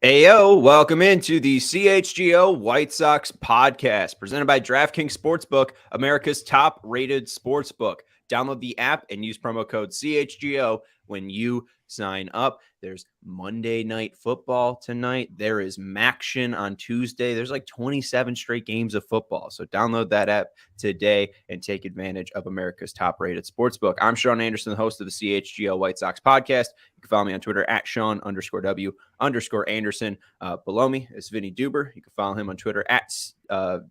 Heyo, welcome into the CHGO White Sox Podcast, presented by DraftKings Sportsbook, America's top-rated sportsbook. Download the app and use promo code CHGO when you sign up. There's Monday Night Football tonight. There is Maction on Tuesday. There's like 27 straight games of football. So download that app today and take advantage of America's top-rated sportsbook. I'm Sean Anderson, the host of the CHGO White Sox Podcast. You can follow me on Twitter at Sean_W_Anderson. Below me is Vinnie Duber. You can follow him on Twitter at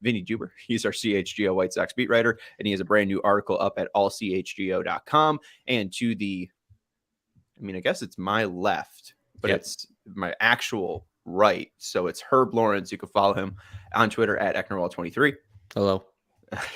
Vinnie Duber. He's our CHGO White Sox beat writer, and he has a brand new article up at allchgo.com. And to the, I guess it's my left, but It's my actual right. So it's Herb Lawrence. You can follow him on Twitter at Ecknerwall23. Hello.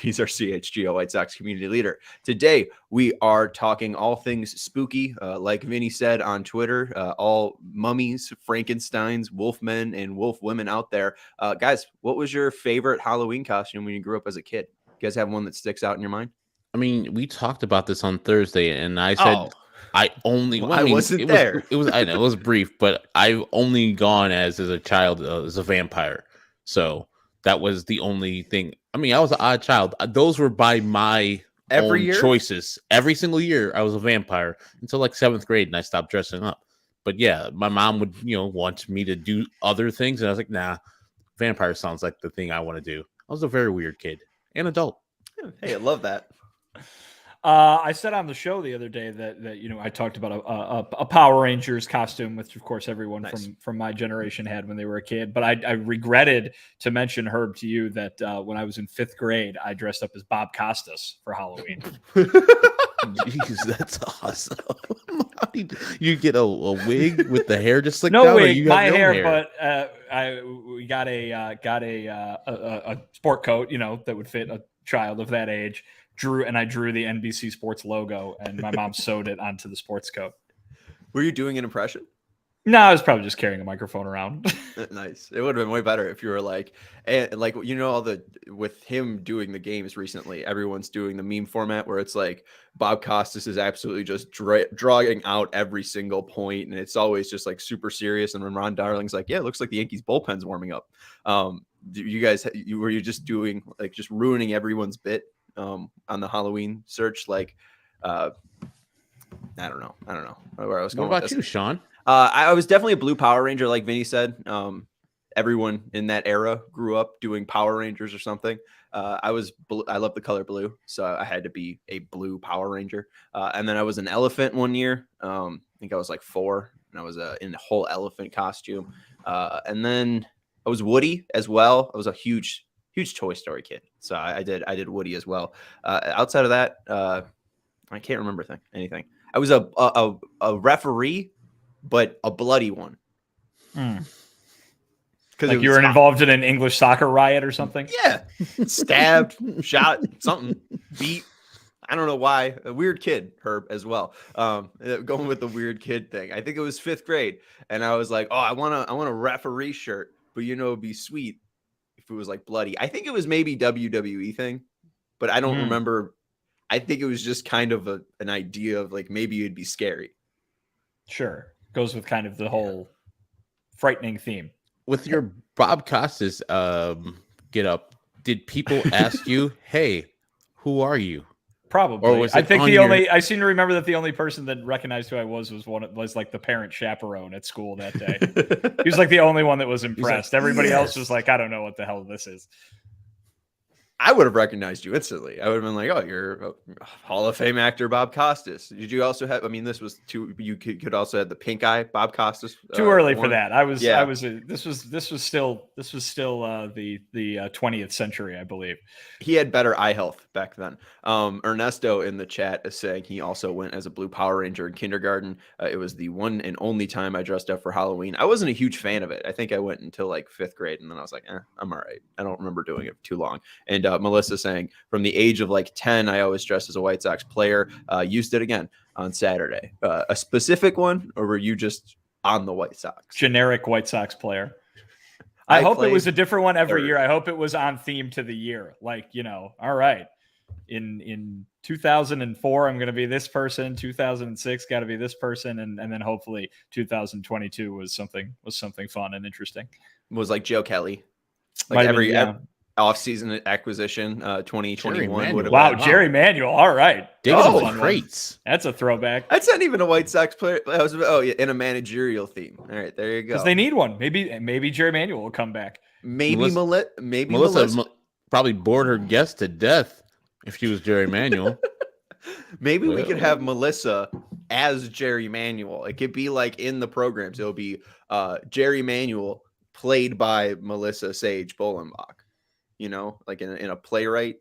He's our CHGO White Sox community leader. Today, we are talking all things spooky. Like Vinny said on Twitter, all mummies, Frankensteins, wolfmen, and wolf women out there. Guys, what was your favorite Halloween costume when you grew up as a kid? You guys have one that sticks out in your mind? We talked about this on Thursday, and I said I only. I wasn't there. I know it was brief, but I've only gone as a child as a vampire. So that was the only thing. I was an odd child. Those were by my own choices. Every single year, I was a vampire until like 7th grade, and I stopped dressing up. But yeah, my mom would, want me to do other things, and I was like, nah, vampire sounds like the thing I want to do. I was a very weird kid and adult. Hey, I love that. I said on the show the other day that I talked about a Power Rangers costume, which of course everyone from my generation had when they were a kid. But I regretted to mention, Herb, to you that when I was in 5th grade, I dressed up as Bob Costas for Halloween. Jeez, that's awesome. You get a wig with the hair just like no wig, my hair, but we got a sport coat, that would fit a child of that age. I drew the NBC Sports logo, and my mom sewed it onto the sports coat. Were you doing an impression? No, I was probably just carrying a microphone around. Nice. It would have been way better if you were with him doing the games recently, everyone's doing the meme format where it's like Bob Costas is absolutely just drawing out every single point, and it's always just like super serious. And when Ron Darling's like, yeah, it looks like the Yankees bullpen's warming up. Were you just doing just ruining everyone's bit on the Halloween search? I don't know where I was going. What about you, Sean? I was definitely a blue Power Ranger, like Vinny said. Everyone in that era grew up doing Power Rangers or something. I love the color blue, so I had to be a blue Power Ranger. And then I was an elephant one year. I think I was like 4, and I was in a whole elephant costume. And then I was Woody as well. I was a huge Toy Story kid, so I did Woody as well. Outside of that, I can't remember anything. I was a referee, but a bloody one. Because you were involved in an English soccer riot or something. Yeah, stabbed, shot, something, beat. I don't know why. A weird kid, Herb, as well. Going with the weird kid thing. I think it was 5th grade, and I was like, oh, I want a referee shirt, but it'd be sweet if it was like bloody. I think it was maybe WWE thing, but I don't remember. I think it was just kind of an idea of maybe it'd be scary. Sure. Goes with kind of the whole frightening theme. With your Bob Costas get up, did people ask you, hey, who are you? Probably. Or was I think I seem to remember that the only person that recognized who I was like the parent chaperone at school that day. He was like the only one that was impressed. Everybody else was like, I don't know what the hell this is. I would have recognized you instantly. I would have been like, "Oh, you're a Hall of Fame actor, Bob Costas." Did you also have? I mean, this was too. You could also have the pink eye, Bob Costas. Too early for that. This was still the 20th century, I believe. He had better eye health back then. Ernesto in the chat is saying he also went as a blue Power Ranger in kindergarten. It was the one and only time I dressed up for Halloween. I wasn't a huge fan of it. I think I went until like 5th grade, and then I was like, I'm all right. I don't remember doing it for too long. And Melissa saying from the age of like 10, I always dressed as a White Sox player. Used it again on Saturday. A specific one, or were you just on the White Sox? Generic White Sox player. I hope it was a different one every year. I hope it was on theme to the year. Like, all right. In 2004, I'm going to be this person. 2006, got to be this person. And then hopefully 2022 was something fun and interesting. It was like Joe Kelly. Like every off-season acquisition, 2021 would have. Wow, Jerry Manuel. All right. Crates. That's a throwback. That's not even a White Sox player. In a managerial theme. All right, there you go. Because they need one. Maybe Jerry Manuel will come back. Maybe Melissa probably bored her guest to death if she was Jerry Manuel. Maybe we could have Melissa as Jerry Manuel. It could be like in the programs. It'll be Jerry Manuel played by Melissa Sage Bolenbach. Like in a playwright.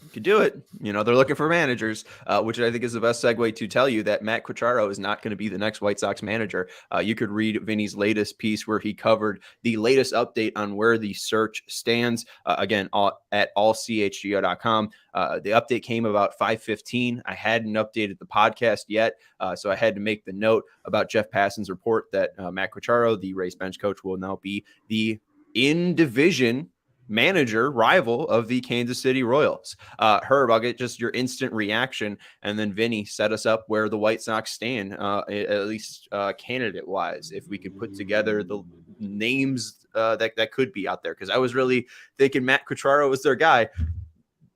You could do it. They're looking for managers, which I think is the best segue to tell you that Matt Quatraro is not going to be the next White Sox manager. You could read Vinnie's latest piece where he covered the latest update on where the search stands. Again, at allchgo.com. The update came about 5:15. I hadn't updated the podcast yet, so I had to make the note about Jeff Passan's report that Matt Quatraro, the Rays bench coach, will now be the in-division manager rival of the Kansas City Royals. Herb, I'll get just your instant reaction, and then Vinny set us up where the White Sox stand, at least candidate-wise, if we could put together the names that could be out there, because I was really thinking Matt Quatraro was their guy.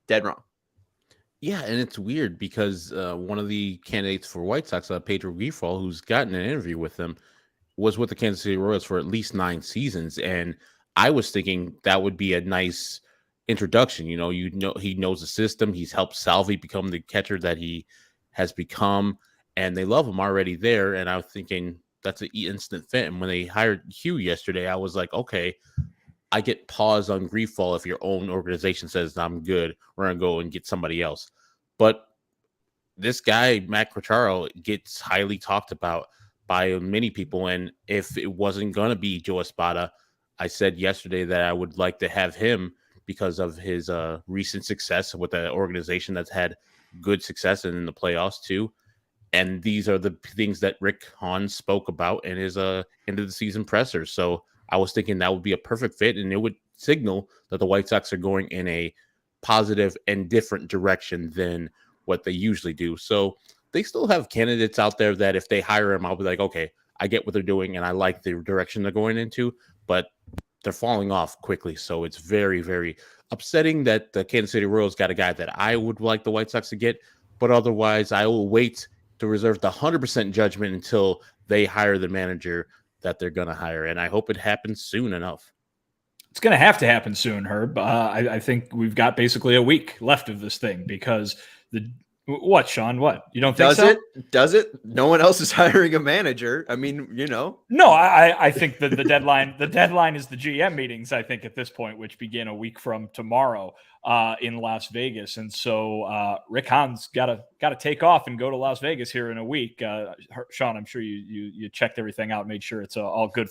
Dead wrong. Yeah, and it's weird because one of the candidates for White Sox, Pedro Grifol, who's gotten an interview with them, was with the Kansas City Royals for at least 9 seasons, and I was thinking that would be a nice introduction. He knows the system. He's helped Salvi become the catcher that he has become, and they love him already there. And I was thinking that's an instant fit. And when they hired Hugh yesterday, I was like, okay, I get pause on Grifol if your own organization says I'm good. We're going to go and get somebody else. But this guy, Matt Quatraro, gets highly talked about by many people. And if it wasn't going to be Joe Espada, I said yesterday that I would like to have him because of his recent success with an organization that's had good success in the playoffs too. And these are the things that Rick Hahn spoke about in his end of the season presser. So I was thinking that would be a perfect fit, and it would signal that the White Sox are going in a positive and different direction than what they usually do. So they still have candidates out there that if they hire him, I'll be like, okay, I get what they're doing and I like the direction they're going into, but they're falling off quickly. So it's very, very upsetting that the Kansas City Royals got a guy that I would like the White Sox to get, but otherwise I will wait to reserve the 100% judgment until they hire the manager that they're going to hire. And I hope it happens soon enough. It's going to have to happen soon, Herb. I think we've got basically a week left of this thing because what, Sean? What? You don't think so? Does it? No one else is hiring a manager. I mean, No, I think that the deadline is the GM meetings, I think, at this point, which begin a week from tomorrow in Las Vegas. And so Rick Hahn's got to take off and go to Las Vegas here in a week. Sean, I'm sure you checked everything out, made sure it's all good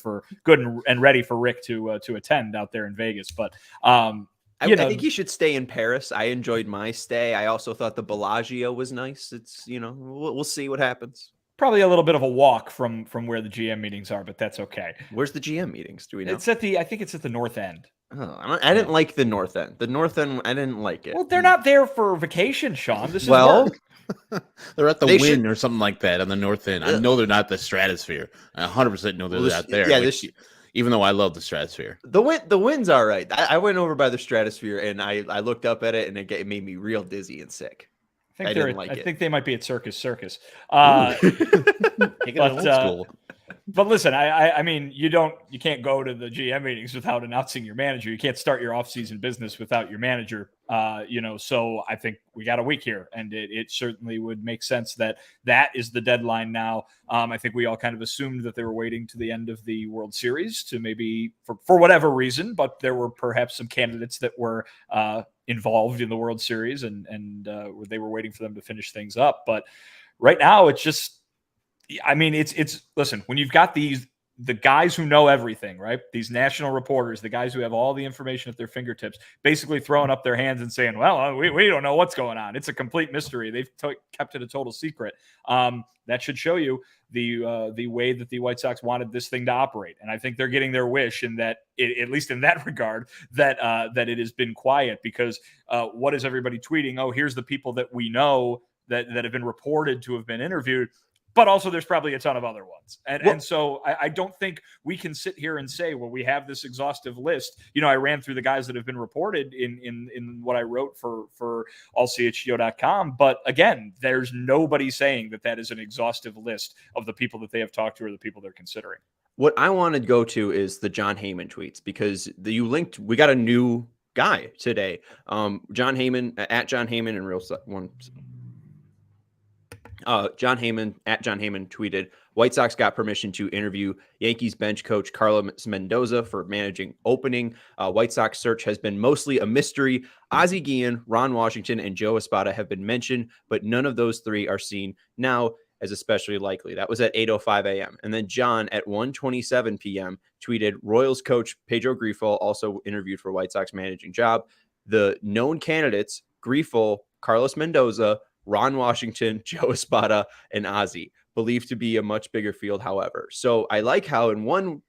and ready for Rick to attend out there in Vegas. But I think he should stay in Paris. I enjoyed my stay. I also thought the Bellagio was nice. It's, we'll see what happens. Probably a little bit of a walk from where the GM meetings are, but that's okay. Where's the GM meetings? Do we know? I think it's at the North End. Oh, I didn't like the North End. The North End, I didn't like it. Well, they're not there for vacation, Sean. This is work. They're at the Wynn or something like that on the North End. I know they're not the Stratosphere. I 100% know they're not there. Yeah, even though I love the Stratosphere. The Wynn's all right. I went over by the Stratosphere and I looked up at it and it made me real dizzy and sick. I think they might be at Circus. Taking it old school. But listen, I mean, you can't go to the GM meetings without announcing your manager. You can't start your offseason business without your manager. So I think we got a week here, and it certainly would make sense that is the deadline now. I think we all kind of assumed that they were waiting to the end of the World Series to maybe for whatever reason, but there were perhaps some candidates that were involved in the World Series, and they were waiting for them to finish things up. But right now, it's just. I mean, it's listen, when you've got the guys who know everything, right? These national reporters, the guys who have all the information at their fingertips, basically throwing up their hands and saying, well, we don't know what's going on. It's a complete mystery. They've kept it a total secret. That should show you the way that the White Sox wanted this thing to operate. And I think they're getting their wish in that, at least in that regard, that it has been quiet because what is everybody tweeting? Oh, here's the people that we know that have been reported to have been interviewed. But also there's probably a ton of other ones. And so I don't think we can sit here and say, well, we have this exhaustive list. I ran through the guys that have been reported in what I wrote for allchgo.com. But again, there's nobody saying that is an exhaustive list of the people that they have talked to or the people they're considering. What I want to go to is the Jon Heyman tweets, because we got a new guy today. Jon Heyman at Jon Heyman in real one. Jon Heyman at Jon Heyman tweeted, White Sox got permission to interview Yankees bench coach Carlos Mendoza for managing opening. White Sox search has been mostly a mystery. Ozzie Guillen, Ron Washington, and Joe Espada have been mentioned, but none of those three are seen now as especially likely. That was at 8:05 a.m. And then John at 1:27 p.m. tweeted, Royals coach Pedro Grifol also interviewed for White Sox managing job. The known candidates, Grifol, Carlos Mendoza, Ron Washington, Joe Espada, and Ozzie, believed to be a much bigger field, however. So I like how in one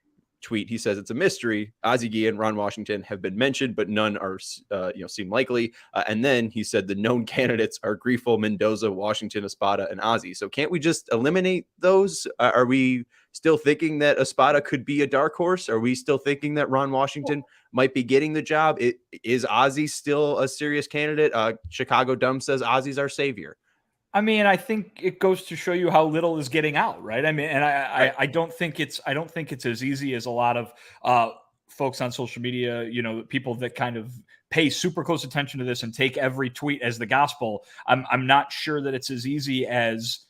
tweet he says it's a mystery. Ozzie Guillen, Ron Washington have been mentioned, but none are seem likely. And then he said the known candidates are Grifol, Mendoza, Washington, Espada, and Ozzie. So can't we just eliminate those? Are we still thinking that Espada could be a dark horse? Are we still thinking that Ron Washington might be getting the job? Is Ozzie still a serious candidate? Chicago Dumb says Ozzie's our savior. I mean, I think it goes to show you how little is getting out, right? I mean, and I don't think it's as easy as a lot of folks on social media, people that kind of pay super close attention to this and take every tweet as the gospel. I'm not sure that it's as easy as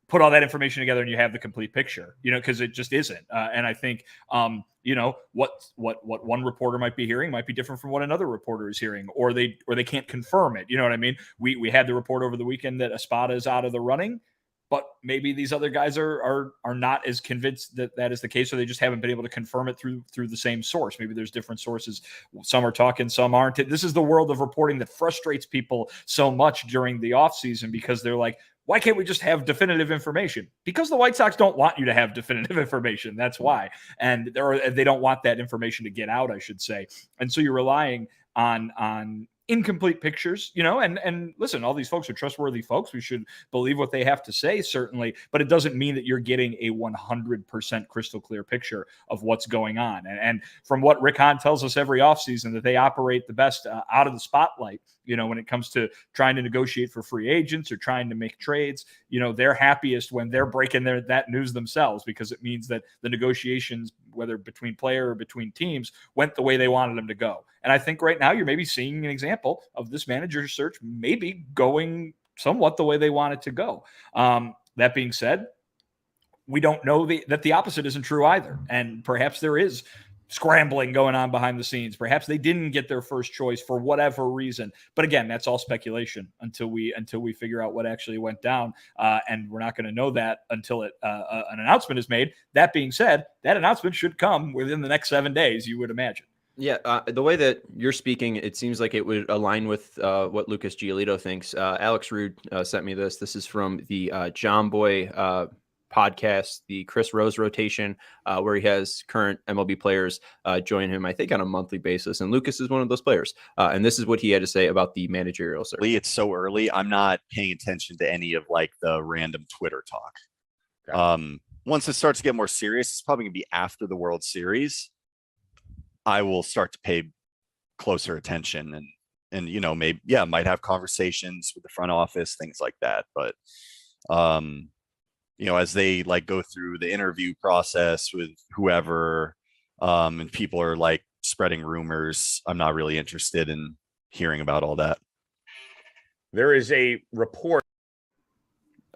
put all that information together and you have the complete picture, because it just isn't. And I think, what one reporter might be hearing might be different from what another reporter is hearing, or they can't confirm it. You know what I mean? We had the report over the weekend that Espada is out of the running, but maybe these other guys are not as convinced that is the case, or they just haven't been able to confirm it through the same source. Maybe there's different sources. Some are talking, some aren't. This is the world of reporting that frustrates people so much during the offseason, because they're like, why can't we just have definitive information? Because the White Sox don't want you to have definitive information. That's why. And they don't want that information to get out, I should say. And so you're relying on incomplete pictures, and listen, all these folks are trustworthy folks. We should believe what they have to say, certainly, but it doesn't mean that you're getting a 100% crystal clear picture of what's going on. And from what Rick Hahn tells us every offseason, that they operate the best out of the spotlight, when it comes to trying to negotiate for free agents or trying to make trades. They're happiest when they're breaking that news themselves, because it means that the negotiations, whether between player or between teams, went the way they wanted them to go. And I think right now you're maybe seeing an example of this manager search maybe going somewhat the way they want it to go. That being said, we don't know that the opposite isn't true either. And perhaps there is scrambling going on behind the scenes. Perhaps they didn't get their first choice for whatever reason. But again, that's all speculation until we figure out what actually went down. And we're not going to know that until an announcement is made. That being said, that announcement should come within the next 7 days, you would imagine. Yeah, the way that you're speaking, it seems like it would align with what Lucas Giolito thinks. Alex Rude sent me this. This is from the John Boy podcast, the Chris Rose rotation, where he has current MLB players join him, I think, on a monthly basis. And Lucas is one of those players. And this is what he had to say about the managerial search. It's so early. I'm not paying attention to any of the random Twitter talk. Okay. Once it starts to get more serious, it's probably going to be after the World Series. I will start to pay closer attention and maybe, might have conversations with the front office, things like that. But as they like go through the interview process with whoever, and people are like spreading rumors, I'm not really interested in hearing about all that. There is a report.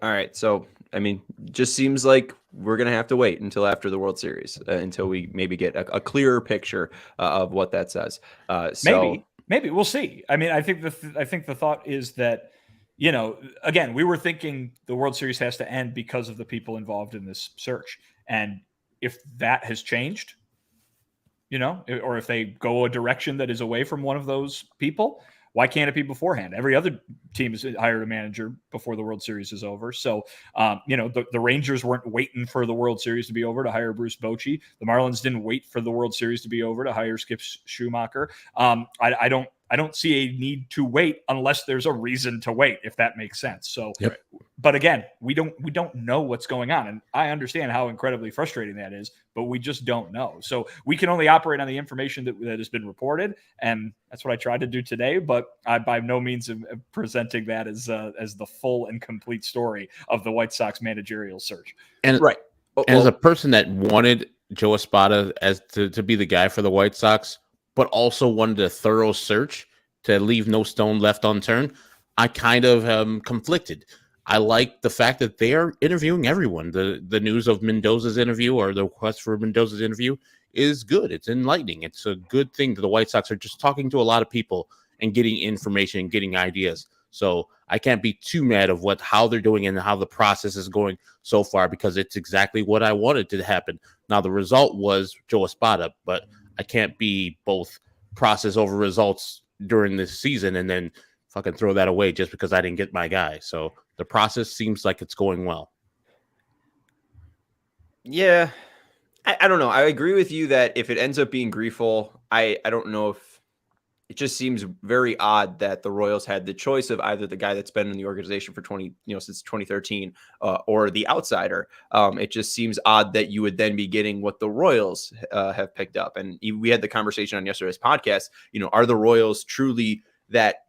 All right. So, I mean, just seems like we're going to have to wait until after the World Series until we maybe get a clearer picture of what that says. Maybe we'll see. I mean, I think the thought is that, again, we were thinking the World Series has to end because of the people involved in this search. And if that has changed, or if they go a direction that is away from one of those people, why can't it be beforehand? Every other team has hired a manager before the World Series is over. So, the Rangers weren't waiting for the World Series to be over to hire Bruce Bochy. The Marlins didn't wait for the World Series to be over to hire Skip Schumacher. I don't see a need to wait unless there's a reason to wait, if that makes sense. So, But again, we don't know what's going on. And I understand how incredibly frustrating that is, but we just don't know. So we can only operate on the information that has been reported. And that's what I tried to do today, but I by no means am presenting that as the full and complete story of the White Sox managerial search. And right. As a person that wanted Joe Espada as to be the guy for the White Sox, but also wanted a thorough search to leave no stone left unturned, I kind of conflicted. I like the fact that they are interviewing everyone. The news of Mendoza's interview, or the request for Mendoza's interview, is good. It's enlightening. It's a good thing that the White Sox are just talking to a lot of people and getting information and getting ideas. So I can't be too mad of how they're doing and how the process is going so far, because it's exactly what I wanted to happen. Now, the result was Joe Espada, but I can't be both process over results during this season and then fucking throw that away just because I didn't get my guy. So the process seems like it's going well. Yeah. I don't know. I agree with you that if it ends up being Griefel, I don't know if it just seems very odd that the Royals had the choice of either the guy that's been in the organization for since 2013 or the outsider. It just seems odd that you would then be getting what the Royals have picked up. And we had the conversation on yesterday's podcast, are the Royals truly that,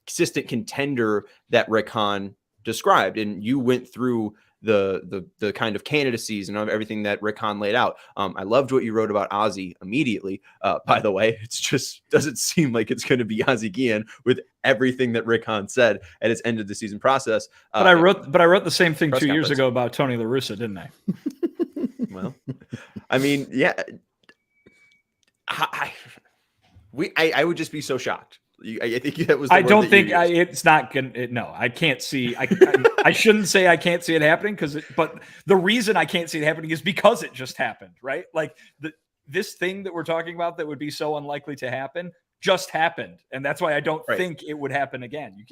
consistent contender that Rick Hahn described? And you went through the kind of candidacies and everything that Rick Hahn laid out. I loved what you wrote about Ozzie immediately. By the way, it's just doesn't seem like it's going to be Ozzie Guillen with everything that Rick Hahn said at its end of the season process. But I wrote the same thing 2 years ago about Tony La Russa, didn't I? Well, I mean, yeah. I would just be so shocked. I think that was. I don't think it's not gonna. No, I can't see. I shouldn't say I can't see it happening but the reason I can't see it happening is because it just happened, right? Like this thing that we're talking about that would be so unlikely to happen just happened, and that's why I don't think it would happen again.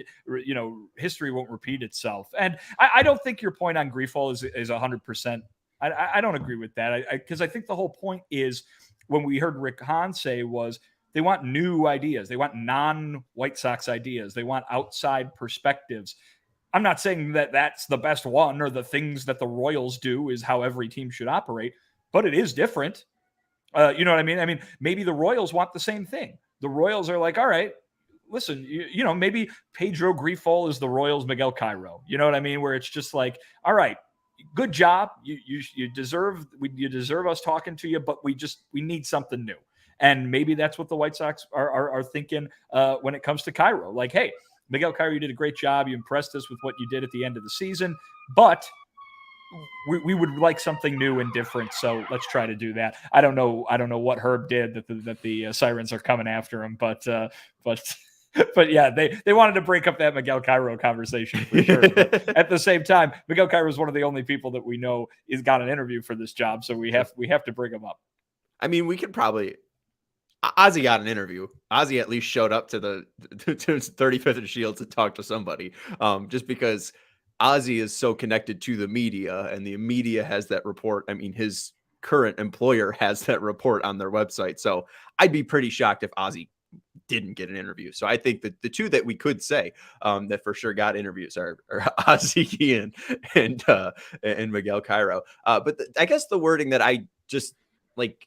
History won't repeat itself, and I don't think your point on Griefel is 100%. I don't agree with that because I think the whole point is when we heard Rick Hahn say was, they want new ideas. They want non-White Sox ideas. They want outside perspectives. I'm not saying that that's the best one or the things that the Royals do is how every team should operate, but it is different. You know what I mean? I mean, maybe the Royals want the same thing. The Royals are like, all right, listen, maybe Pedro Griefel is the Royals' Miguel Cairo. You know what I mean? Where it's just like, all right, good job. You deserve us talking to you, but we need something new. And maybe that's what the White Sox are thinking when it comes to Cairo. Like, hey, Miguel Cairo, you did a great job. You impressed us with what you did at the end of the season, but we would like something new and different. So let's try to do that. I don't know what Herb did that the Sirens are coming after him, but yeah, they wanted to break up that Miguel Cairo conversation for sure. But at the same time, Miguel Cairo is one of the only people that we know is got an interview for this job, so we have to bring him up. I mean, we could probably. Ozzie got an interview. Ozzie at least showed up to 35th and Shields to talk to somebody, just because Ozzie is so connected to the media, and the media has that report. I mean, his current employer has that report on their website. So I'd be pretty shocked if Ozzie didn't get an interview. So I think that the two that we could say that for sure got interviews are Ozzie Guillen and Miguel Cairo. But I guess the wording that I just like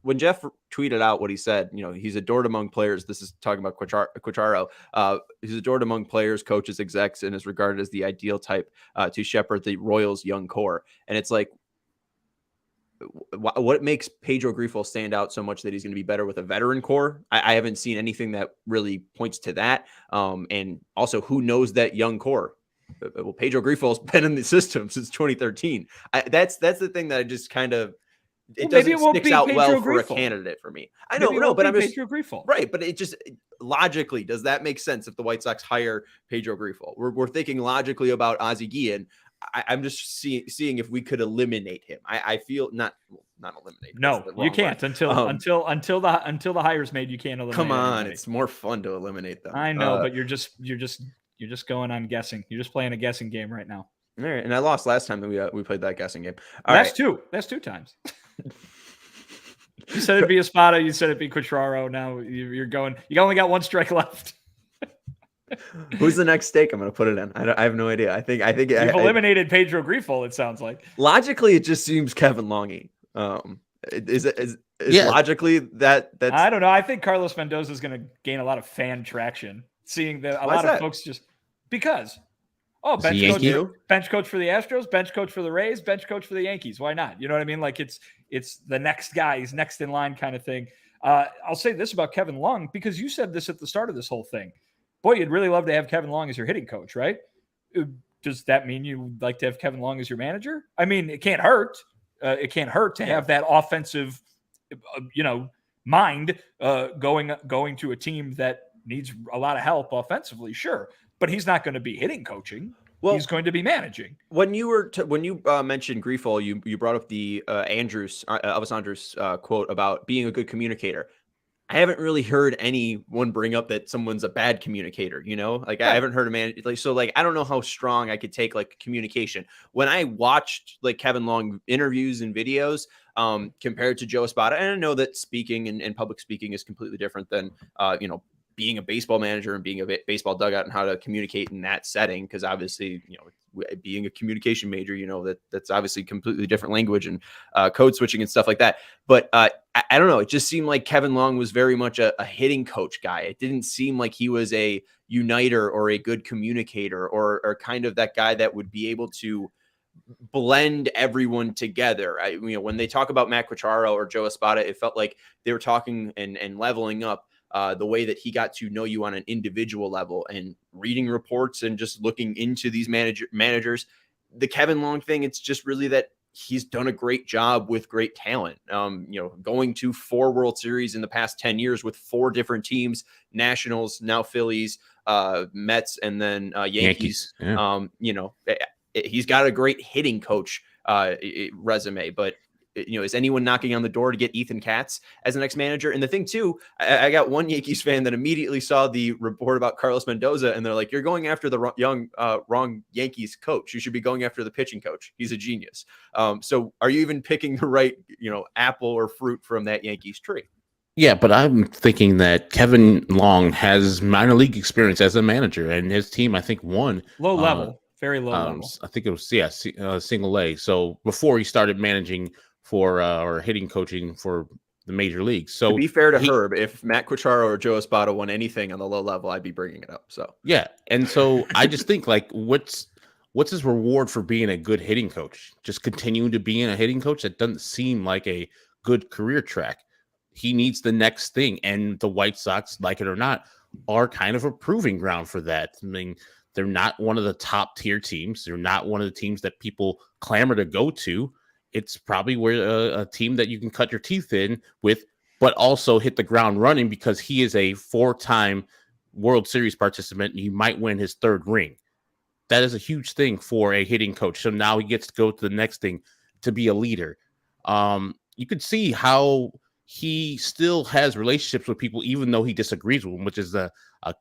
when Jeff tweeted out what he said, he's adored among players. This is talking about Quatraro. He's adored among players, coaches, execs, and is regarded as the ideal type to shepherd the Royals' young core. And it's like, what makes Pedro Grifol stand out so much that he's going to be better with a veteran core? I haven't seen anything that really points to that. And also, who knows that young core? Well, Pedro Grifol's been in the system since 2013. That's the thing that I just kind of, it doesn't stick out well for a candidate for me. I don't know, but I'm just Pedro Grifol. Right, but it just logically, does that make sense if the White Sox hire Pedro Grifol? We're thinking logically about Ozzie Guillen. I'm just seeing if we could eliminate him. I feel not eliminate. No, you can't until the hire's made. You can't eliminate. Come on, anybody. It's more fun to eliminate them. I know, but you're just going on guessing. You're just playing a guessing game right now. All right, and I lost last time that we played that guessing game. That's two times. You said it'd be Espada. You said it'd be Quatraro. Now you're going. You only got one strike left. Who's the next stake I'm going to put it in? I have no idea. I think you've eliminated Pedro Grifol. It sounds like logically it just seems Kevin Longy. Is logically that's I don't know. I think Carlos Mendoza is going to gain a lot of fan traction, seeing that a lot of folks just because. Oh, bench coach for the Astros, bench coach for the Rays, bench coach for the Yankees. Why not? You know what I mean? Like it's the next guy, he's next in line kind of thing. I'll say this about Kevin Long, because you said this at the start of this whole thing. Boy, you'd really love to have Kevin Long as your hitting coach, right? Does that mean you'd like to have Kevin Long as your manager? I mean, it can't hurt. It can't hurt to have that offensive, mind going to a team that needs a lot of help offensively, sure. But he's not going to be hitting coaching. Well, he's going to be managing. When you mentioned Grifol, you brought up the Elvis Andrus quote about being a good communicator. I haven't really heard anyone bring up that someone's a bad communicator. Like I haven't heard a man I don't know how strong I could take like communication. When I watched like Kevin Long interviews and videos compared to Joe Espada, and I know that speaking and public speaking is completely different than being a baseball manager and being a baseball dugout and how to communicate in that setting. Cause obviously, being a communication major, that's obviously completely different language and code switching and stuff like that. But I don't know. It just seemed like Kevin Long was very much a hitting coach guy. It didn't seem like he was a uniter or a good communicator or kind of that guy that would be able to blend everyone together. When they talk about Matt Quatraro or Joe Espada, it felt like they were talking and leveling up the way that he got to know you on an individual level and reading reports and just looking into these managers. The Kevin Long thing, it's just really that he's done a great job with great talent. Going to 4 World Series in the past 10 years with 4 different teams, Nationals, now Phillies, Mets, and then Yankees. Yeah. He's got a great hitting coach resume, but is anyone knocking on the door to get Ethan Katz as the next manager? And the thing too, I got one Yankees fan that immediately saw the report about Carlos Mendoza, and they're like, "You're going after the wrong Yankees coach. You should be going after the pitching coach. He's a genius." So, are you even picking the right, apple or fruit from that Yankees tree? Yeah, but I'm thinking that Kevin Long has minor league experience as a manager, and his team, I think, won low level, very low level. I think it was single A. So before he started managing for or hitting coaching for the major leagues. So to be fair to Herb, if Matt Quatraro or Joe Espada won anything on the low level, I'd be bringing it up. So yeah, and so I just think like, what's his reward for being a good hitting coach? Just continuing to be a hitting coach? That doesn't seem like a good career track. He needs the next thing, and the White Sox, like it or not, are kind of a proving ground for that. I mean, they're not one of the top tier teams. They're not one of the teams that people clamor to go to. It's probably where a team that you can cut your teeth in with, but also hit the ground running because he is a 4-time World Series participant and he might win his 3rd ring. That is a huge thing for a hitting coach. So now he gets to go to the next thing to be a leader. You could see how he still has relationships with people, even though he disagrees with them, which is a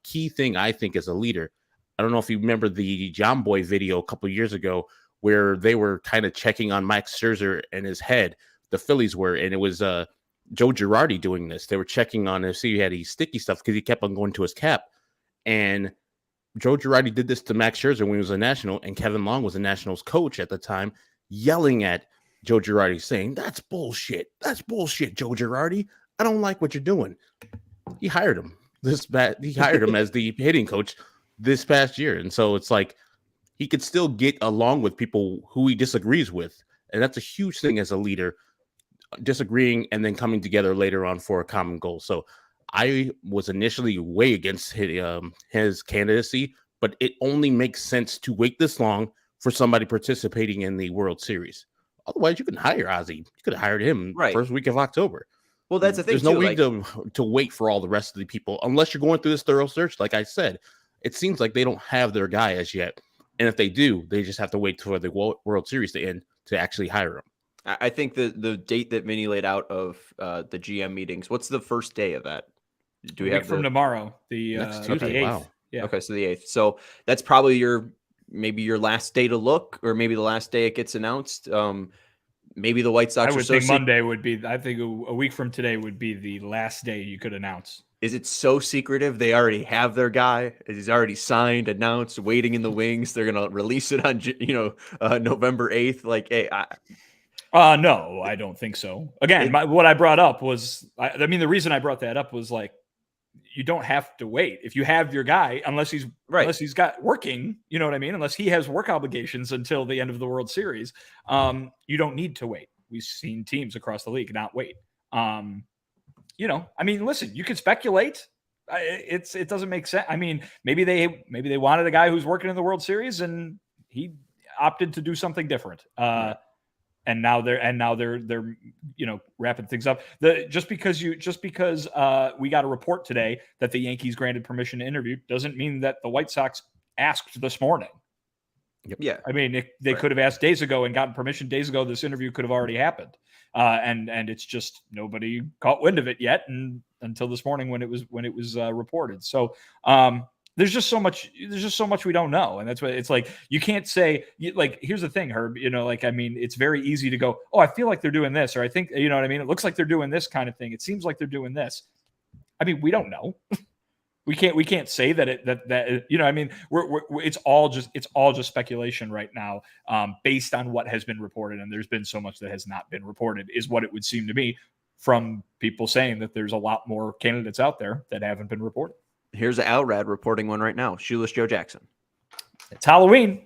key thing, I think, as a leader. I don't know if you remember the John Boy video a couple of years ago where they were kind of checking on Max Scherzer and his head. The Phillies were, and it was Joe Girardi doing this. They were checking on him to see if he had any sticky stuff because he kept on going to his cap. And Joe Girardi did this to Max Scherzer when he was a National, and Kevin Long was a Nationals coach at the time, yelling at Joe Girardi saying, "That's bullshit. That's bullshit, Joe Girardi. I don't like what you're doing." He hired him. He hired him as the hitting coach this past year. And so it's like he could still get along with people who he disagrees with. And that's a huge thing as a leader, disagreeing and then coming together later on for a common goal. So I was initially way against his candidacy, but it only makes sense to wait this long for somebody participating in the World Series. Otherwise, you can hire Ozzy. You could have hired him first week of October. Well, that's the thing. There's no need to wait for all the rest of the people unless you're going through this thorough search. Like I said, it seems like they don't have their guy as yet. And if they do, they just have to wait for the World Series to end to actually hire him. I think the date that Vinnie laid out of the GM meetings, what's the first day of that? Do we have from tomorrow? The 8th. Wow. Yeah. Okay, so the 8th. So that's probably maybe your last day to look, or maybe the last day it gets announced. Maybe the White Sox. I would think Monday would be. I think a week from today would be the last day you could announce. Is it so secretive? They already have their guy. He's already signed, announced, waiting in the wings. They're gonna release it on November 8th. Like, hey, no, I don't think so. Again, what I brought up was, the reason I brought that up was like, you don't have to wait if you have your guy, unless he's got working, you know what I mean? Unless he has work obligations until the end of the World Series, you don't need to wait. We've seen teams across the league not wait. Listen, you can speculate. It doesn't make sense. I mean, maybe they wanted a guy who's working in the World Series and he opted to do something different. And now they're wrapping things up. Just because we got a report today that the Yankees granted permission to interview doesn't mean that the White Sox asked this morning. Yep. Yeah, I mean, they could have asked days ago and gotten permission days ago. This interview could have already happened, and it's just nobody caught wind of it yet, and until this morning when it was reported. So there's just so much we don't know. And that's what it's like. You can't say, like, here's the thing, Herb, it's very easy to go, oh, I feel like they're doing this, or I think, you know what I mean? It looks like they're doing this kind of thing. It seems like they're doing this. I mean, we don't know. We can't say that it's all just speculation right now, based on what has been reported. And there's been so much that has not been reported, is what it would seem to me from people saying that there's a lot more candidates out there that haven't been reported. Here's Alrad reporting one right now. Shoeless Joe Jackson. It's Halloween.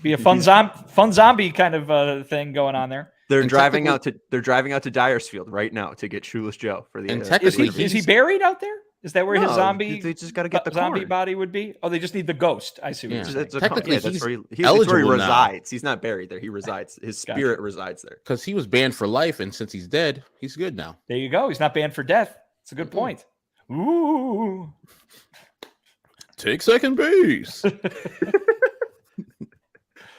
Be a fun zombie kind of thing going on there. They're driving out to Dyersfield right now to get Shoeless Joe for the. And is he buried out there? Is that where his zombie? They just got to get the zombie corn. body would be. Oh, they just need the ghost. I see. What you're saying. Technically, that's where he eligible resides. He's not buried there. He resides. His spirit resides there. Because he was banned for life, and since he's dead, he's good now. There you go. He's not banned for death. It's a good point. Ooh. Take second base.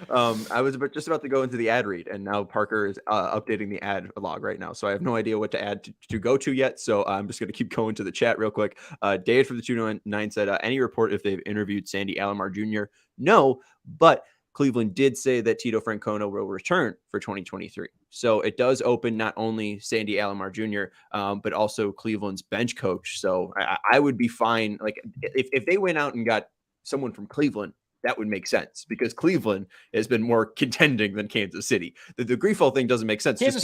I was just about to go into the ad read, and now Parker is updating the ad log right now. So I have no idea what to add to go to yet. So I'm just going to keep going to the chat real quick. Dave from the 209 said, any report if they've interviewed Sandy Alomar Jr.? No, but Cleveland did say that Tito Francona will return for 2023. So it does open not only Sandy Alomar Jr., but also Cleveland's bench coach. So I would be fine. Like if they went out and got someone from Cleveland, that would make sense because Cleveland has been more contending than Kansas City. The Grifo thing doesn't make sense. Kansas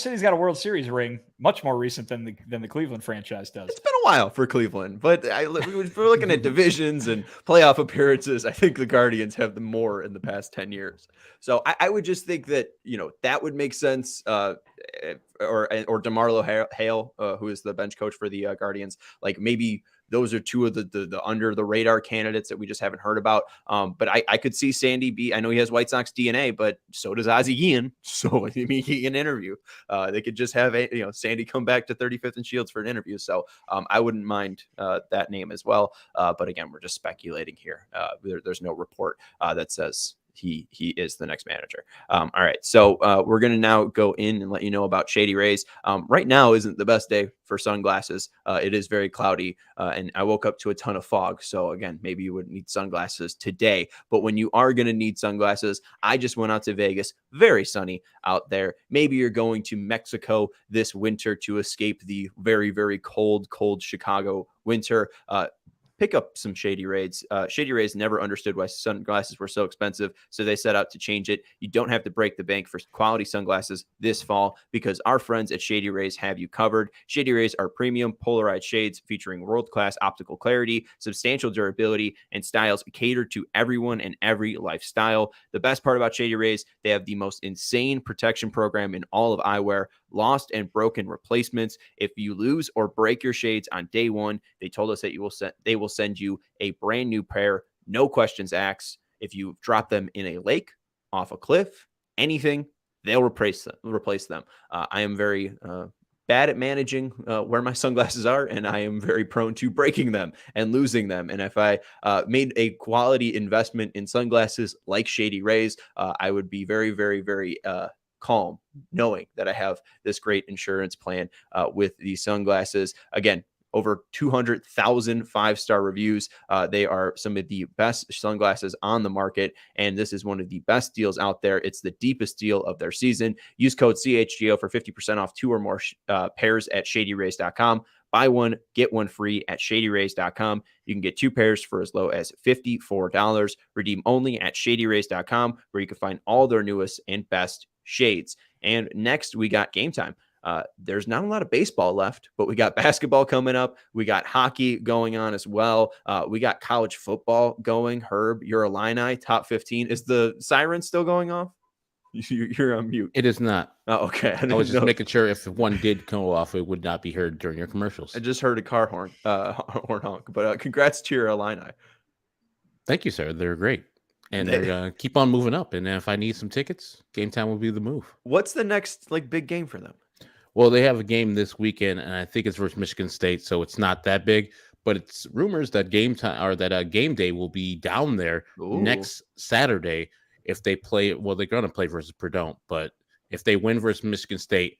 City's got a World Series ring, much more recent than the Cleveland franchise does. It's been a while for Cleveland, but we're looking at divisions and playoff appearances. I think the Guardians have them more in the past 10 years. So I would just think that, that would make sense. Or DeMarlo Hale, who is the bench coach for the Guardians, like maybe those are two of the under the radar candidates that we just haven't heard about. But I could see Sandy I know he has White Sox DNA, but so does Ozzie Guillen. So he can interview. They could just have Sandy come back to 35th and Shields for an interview. So I wouldn't mind that name as well. But again, we're just speculating here. There's no report that says he is the next manager. All right. So we're going to now go in and let you know about Shady Rays. Right now isn't the best day for sunglasses. It is very cloudy and I woke up to a ton of fog. So again, maybe you wouldn't need sunglasses today, but when you are going to need sunglasses, I just went out to Vegas, very sunny out there. Maybe you're going to Mexico this winter to escape the very, very cold Chicago winter. pick up some Shady Rays. Shady Rays never understood why sunglasses were so expensive, so they set out to change it. You don't have to break the bank for quality sunglasses this fall because our friends at Shady Rays have you covered. Shady Rays are premium polarized shades featuring world-class optical clarity, substantial durability, and styles catered to everyone and every lifestyle. The best part about Shady Rays, they have the most insane protection program in all of eyewear, lost and broken replacements. If you lose or break your shades on day one, they told us that they will send you a brand new pair, no questions asked. If you drop them in a lake, off a cliff, anything, they'll replace them. I am very bad at managing where my sunglasses are, and I am very prone to breaking them and losing them. And if I made a quality investment in sunglasses like Shady Rays, I would be very, very, very calm knowing that I have this great insurance plan with these sunglasses. Again, over 200,000 5-star reviews. They are some of the best sunglasses on the market, and this is one of the best deals out there. It's the deepest deal of their season. Use code CHGO for 50% off 2 or more pairs at shadyrays.com. Buy one, get one free at shadyrays.com. You can get 2 pairs for as low as $54. Redeem only at shadyrays.com, where you can find all their newest and best shades. And next, we got Game Time. There's not a lot of baseball left, but we got basketball coming up. We got hockey going on as well. We got college football going. Herb, you're Illini, top 15. Is the siren still going off? You're on mute. It is not. Oh, okay. I was just making sure if one did go off, it would not be heard during your commercials. I just heard a car horn honk, but congrats to your Illini. Thank you, sir. They're great. And they're going to keep on moving up. And if I need some tickets, Game Time will be the move. What's the next big game for them? Well, they have a game this weekend, and I think it's versus Michigan State, so it's not that big. But it's rumors that Game Day will be down there next Saturday if they play. Well, they're going to play versus Purdue, but if they win versus Michigan State,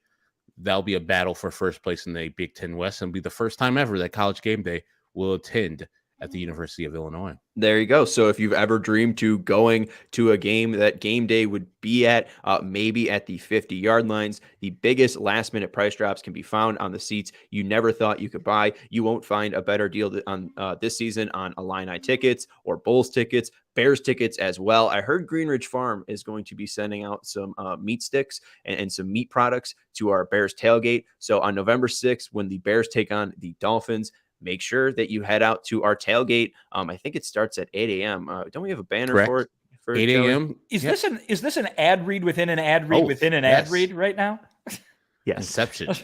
that'll be a battle for first place in the Big Ten West, and be the first time ever that College Game Day will attend at the University of Illinois. There you go. So if you've ever dreamed to going to a game that Game Day would be at, maybe at the 50-yard lines, the biggest last-minute price drops can be found on the seats you never thought you could buy. You won't find a better deal on this season on Illini tickets or Bulls tickets, Bears tickets as well. I heard Greenridge Farm is going to be sending out some meat sticks and some meat products to our Bears tailgate. So on November 6th, when the Bears take on the Dolphins, make sure that you head out to our tailgate. I think it starts at 8 a.m. Don't we have a banner for it? For 8 a.m. Is this an ad read within an ad read within an ad read right now? Yes. Inception.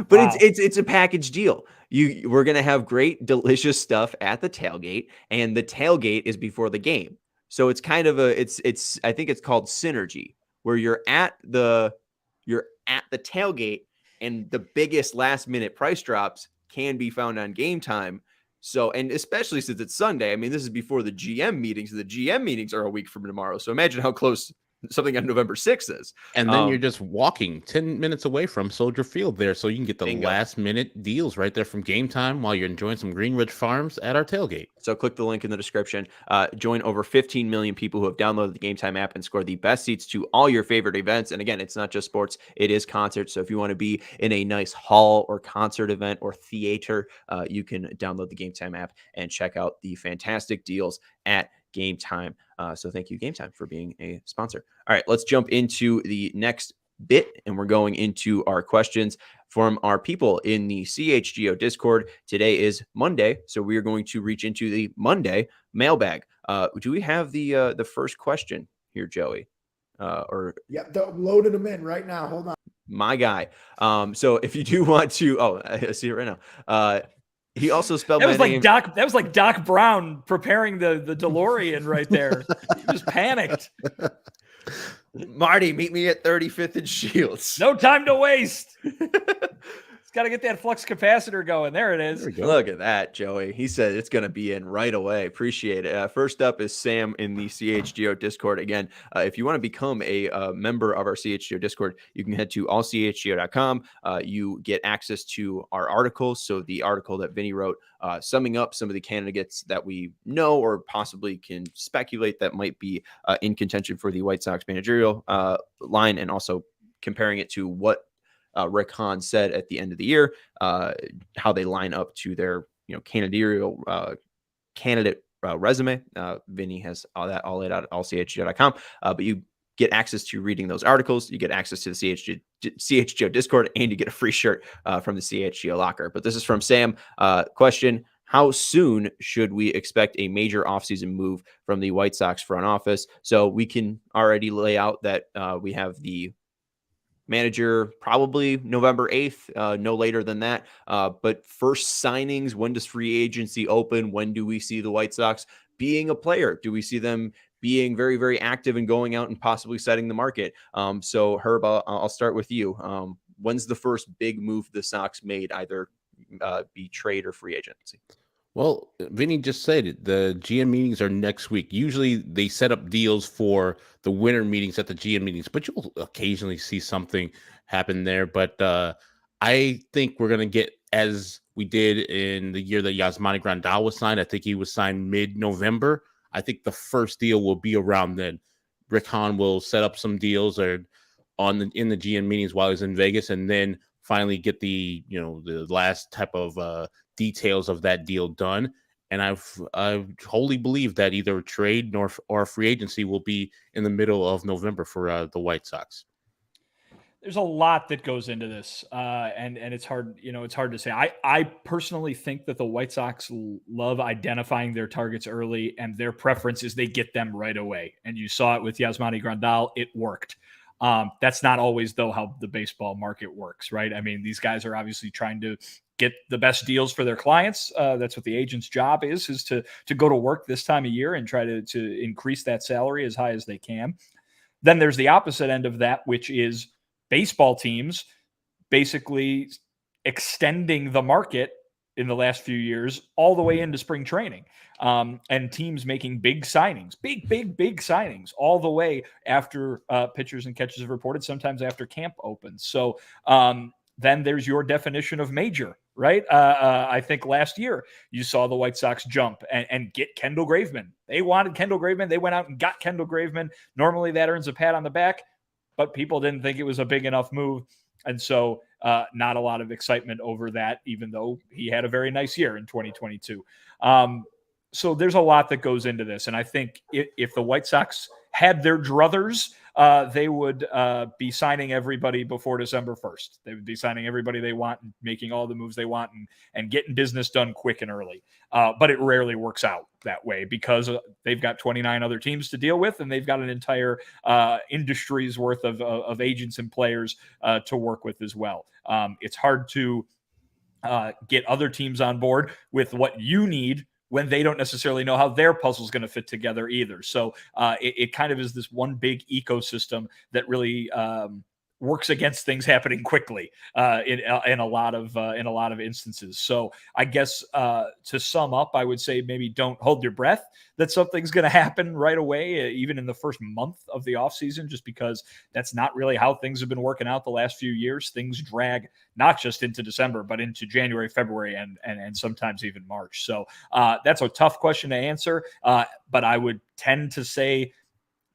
But wow. it's a package deal. We're gonna have great, delicious stuff at the tailgate, and the tailgate is before the game. So it's kind of it's I think it's called synergy, where you're at the tailgate, and the biggest last minute price drops can be found on Game Time. So, and especially since it's Sunday, I mean, this is before the GM meetings. The GM meetings are a week from tomorrow. So imagine how close something on November 6th is. And then you're just walking 10 minutes away from Soldier Field there. So you can get the last minute deals right there from Game Time while you're enjoying some Greenridge Farms at our tailgate. So click the link in the description. Join over 15 million people who have downloaded the Game Time app and scored the best seats to all your favorite events. And again, it's not just sports, it is concerts. So if you want to be in a nice hall or concert event or theater, you can download the Game Time app and check out the fantastic deals at Game Time. So thank you, Game Time, for being a sponsor. All right, let's jump into the next bit, and we're going into our questions from our people in the CHGO Discord. Today is Monday, so we are going to reach into the Monday mailbag. Do we have the first question here, Joey? Yeah, loaded them in right now. Hold on. My guy. So if you do want to, I see it right now. He also spelled that was like Doc Brown preparing the DeLorean right there. He just panicked. Marty, meet me at 35th and Shields. No time to waste. It's got to get that flux capacitor going. There it is. Look at that, Joey. He said it's going to be in right away. Appreciate it. First up is Sam in the CHGO Discord. Again, if you want to become a member of our CHGO Discord, you can head to allchgo.com. You get access to our articles. So the article that Vinnie wrote, summing up some of the candidates that we know or possibly can speculate that might be in contention for the White Sox managerial line, and also comparing it to what Rick Hahn said at the end of the year, how they line up to their candidate resume. Vinnie has all that all laid out at allchgo.com. But you get access to reading those articles. You get access to the CHGO Discord, and you get a free shirt from the CHGO locker. But this is from Sam. Question: how soon should we expect a major offseason move from the White Sox front office? So we can already lay out that we have the manager probably November 8th, no later than that. But first signings, when does free agency open? When do we see the White Sox being a player? Do we see them being very, very active and going out and possibly setting the market? So Herb, I'll start with you. When's the first big move the Sox made, either be trade or free agency? Well, Vinny just said it. The GM meetings are next week. Usually they set up deals for the winter meetings at the GM meetings, but you'll occasionally see something happen there. But I think we're going to get, as we did in the year that Yasmani Grandal was signed. I think he was signed mid-November. I think the first deal will be around then. Rick Hahn will set up some deals in the GM meetings while he's in Vegas, and then finally get the last type of details of that deal done. And I wholly believe that either trade or free agency will be in the middle of November for the White Sox. There's a lot that goes into this, and it's hard, it's hard to say. I personally think that the White Sox love identifying their targets early, and their preference is they get them right away. And you saw it with Yasmani Grandal; it worked. That's not always, though, how the baseball market works, right? I mean, these guys are obviously trying to get the best deals for their clients. That's what the agent's job is to go to work this time of year and try to increase that salary as high as they can. Then there's the opposite end of that, which is baseball teams basically extending the market in the last few years all the way into spring training, and teams making big signings, big signings all the way after pitchers and catchers have reported, sometimes after camp opens. So then there's your definition of major, right? I think last year you saw the White Sox jump and get Kendall Graveman. They wanted Kendall Graveman. They went out and got Kendall Graveman. Normally that earns a pat on the back, but people didn't think it was a big enough move. And so not a lot of excitement over that, even though he had a very nice year in 2022. So there's a lot that goes into this. And I think if the White Sox had their druthers, they would be signing everybody before December 1st. They would be signing everybody they want and making all the moves they want and getting business done quick and early. But it rarely works out that way because they've got 29 other teams to deal with, and they've got an entire industry's worth of agents and players to work with as well. It's hard to get other teams on board with what you need when they don't necessarily know how their puzzle is going to fit together either. So it kind of is this one big ecosystem that really works against things happening quickly in a lot of instances. So I guess to sum up, I would say maybe don't hold your breath that something's going to happen right away, even in the first month of the offseason, just because that's not really how things have been working out the last few years. Things drag not just into December, but into January, February, and sometimes even March. So that's a tough question to answer, but I would tend to say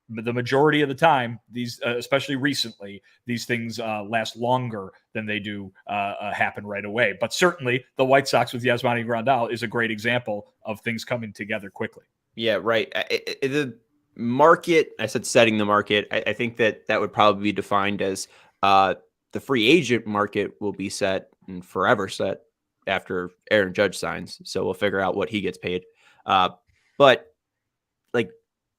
the majority of the time, these, especially recently, these things last longer than they do happen right away. But certainly the White Sox with Yasmani Grandal is a great example of things coming together quickly. Yeah, right. The market, I said setting the market. I think that would probably be defined as the free agent market will be set and forever set after Aaron Judge signs. So we'll figure out what he gets paid. But like,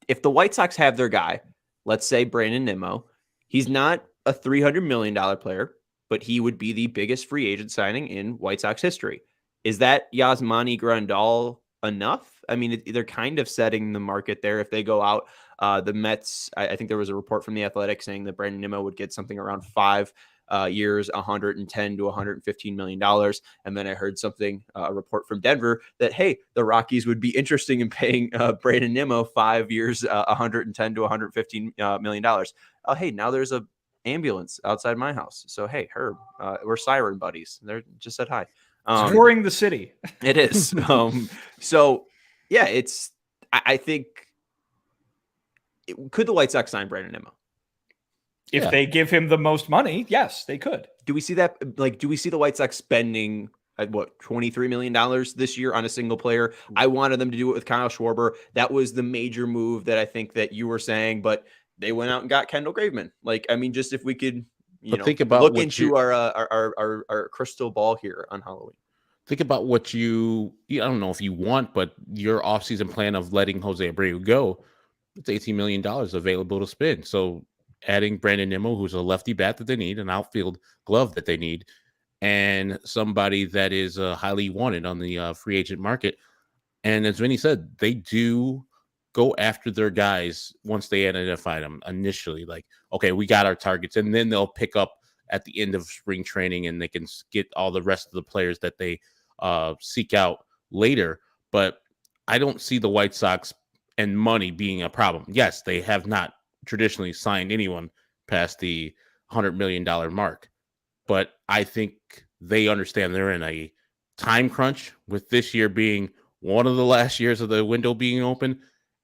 if the White Sox have their guy, let's say Brandon Nimmo, he's not a $300 million player, but he would be the biggest free agent signing in White Sox history. Is that Yasmani Grandal enough? I mean, they're kind of setting the market there. If they go out, the Mets, I think there was a report from The Athletic saying that Brandon Nimmo would get something around 5 years, $110 to $115 million. And then I heard something, a report from Denver that, hey, the Rockies would be interested in paying Brandon Nimmo 5 years, $110 to $115 million. Oh, hey, now there's a ambulance outside my house. So, hey, Herb, we're siren buddies. They just said hi. Touring the city. It is. So, yeah, I think, could the White Sox sign Brandon Nimmo? If they give him the most money, yes, they could. Do we see that? Like, do we see the White Sox spending $23 million this year on a single player. I wanted them to do it with Kyle Schwarber. That was the major move that I think that you were saying, but they went out and got Kendall Graveman. Like, I mean, just if we could, think about look into our crystal ball here on Halloween. Think about what I don't know if you want, but your offseason plan of letting Jose Abreu go, it's $18 million available to spend. So adding Brandon Nimmo, who's a lefty bat that they need, an outfield glove that they need, and somebody that is highly wanted on the free agent market. And as Vinnie said, they do go after their guys once they identify them initially. Like, okay, we got our targets, and then they'll pick up at the end of spring training, and they can get all the rest of the players that they seek out later. But I don't see the White Sox and money being a problem. Yes, they have not traditionally signed anyone past the $100 million mark, but I think they understand they're in a time crunch with this year being one of the last years of the window being open,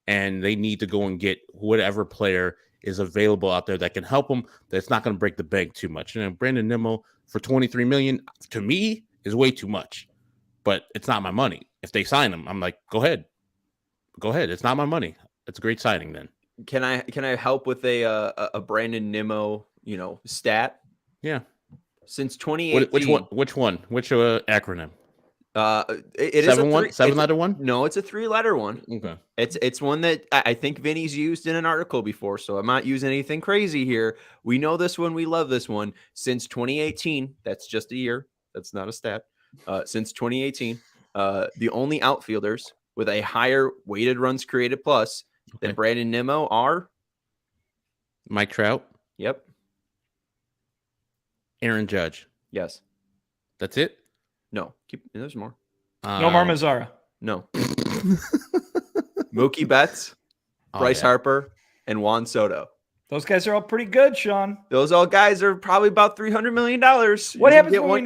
and they need to go and get whatever player is available out there that can help them, that's not going to break the bank too much. Brandon Nimmo for $23 million to me is way too much, but it's not my money. If they sign him, I'm like, go ahead. It's not my money. It's a great signing then. Can I help with a Brandon Nimmo, stat? Yeah. Since 2018. Which one? Which acronym? It is seven-letter one? No, it's a 3-letter one. Okay. It's one that I think Vinny's used in an article before, so I'm not using anything crazy here. We know this one. We love this one. Since 2018, that's just a year. That's not a stat. Since 2018, the only outfielders with a higher weighted runs created plus than Brandon Nimmo are Mike Trout. Yep. Aaron Judge. Yes. That's it? No. There's more. Nomar Mazara. No. Mookie Betts, Bryce Harper, and Juan Soto. Those guys are all pretty good, Sean. Those all guys are probably about $300 million. What happens when we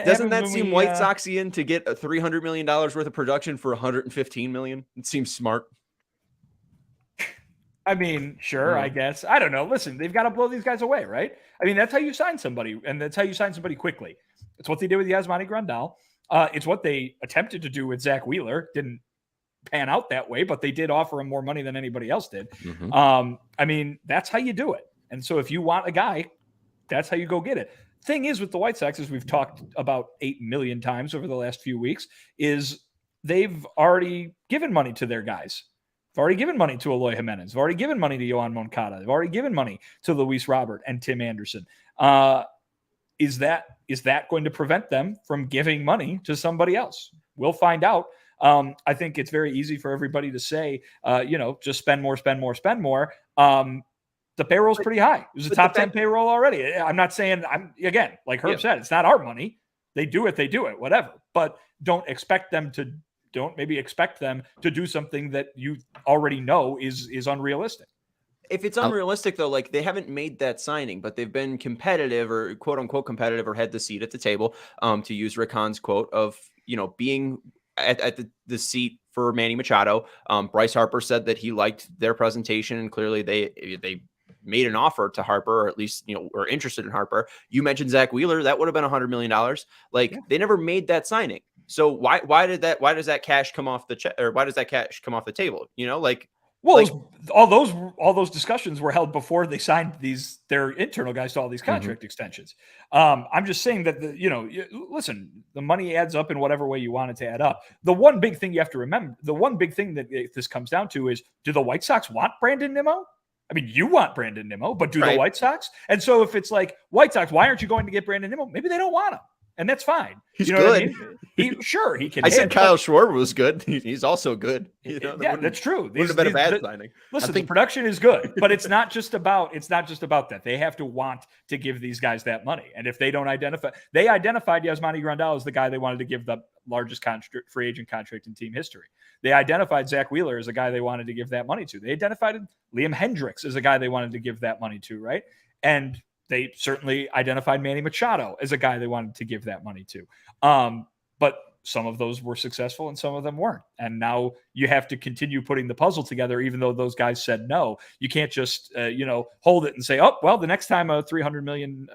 doesn't that seem White Soxian to get a $300 million worth of production for $115 million? It seems smart. I mean, sure, I guess. I don't know. Listen, they've got to blow these guys away, right? I mean, that's how you sign somebody, and that's how you sign somebody quickly. It's what they did with Yasmani Grandal. It's what they attempted to do with Zach Wheeler. Didn't pan out that way, but they did offer him more money than anybody else did. Mm-hmm. I mean, that's how you do it. And so if you want a guy, that's how you go get it. Thing is with the White Sox, as we've talked about 8 million times over the last few weeks, is they've already given money to their guys. They've already given money to Eloy Jimenez. They've already given money to Yohan Moncada. They've already given money to Luis Robert and Tim Anderson. Is that going to prevent them from giving money to somebody else? We'll find out. I think it's very easy for everybody to say, just spend more. The payroll's pretty high. It was a top 10 payroll already. I'm not saying like Herb said, it's not our money. They do it, whatever. But don't expect them to do something that you already know is unrealistic. If it's unrealistic, though, like they haven't made that signing, but they've been competitive or quote unquote competitive or had the seat at the table, to use Rick Hahn's quote of, being at the seat for Manny Machado. Bryce Harper said that he liked their presentation, and clearly they made an offer to Harper, or at least, were interested in Harper. You mentioned Zach Wheeler. That would have been $100 million. They never made that signing. So why does that cash come off the check, or why does that cash come off the table? All those discussions were held before they signed their internal guys to all these contract extensions. I'm just saying that listen, the money adds up in whatever way you want it to add up. The one big thing you have to remember, the one big thing that this comes down to is, do the White Sox want Brandon Nimmo? I mean, you want Brandon Nimmo, but do the White Sox? And so if it's like, White Sox, why aren't you going to get Brandon Nimmo? Maybe they don't want him. And that's fine. He's good. What I mean? He can. I said Kyle Schwarber was good. He's also good. Yeah, that's true. Would have been a bad signing. Listen, the production is good, but it's not just about that. They have to want to give these guys that money. And if they don't they identified Yasmani Grandal as the guy they wanted to give the largest free agent contract in team history. They identified Zach Wheeler as a guy they wanted to give that money to. They identified Liam Hendricks as a guy they wanted to give that money to, right? And they certainly identified Manny Machado as a guy they wanted to give that money to. But some of those were successful and some of them weren't. And now you have to continue putting the puzzle together, even though those guys said no. You can't just, hold it and say, oh, well, the next time a $300 million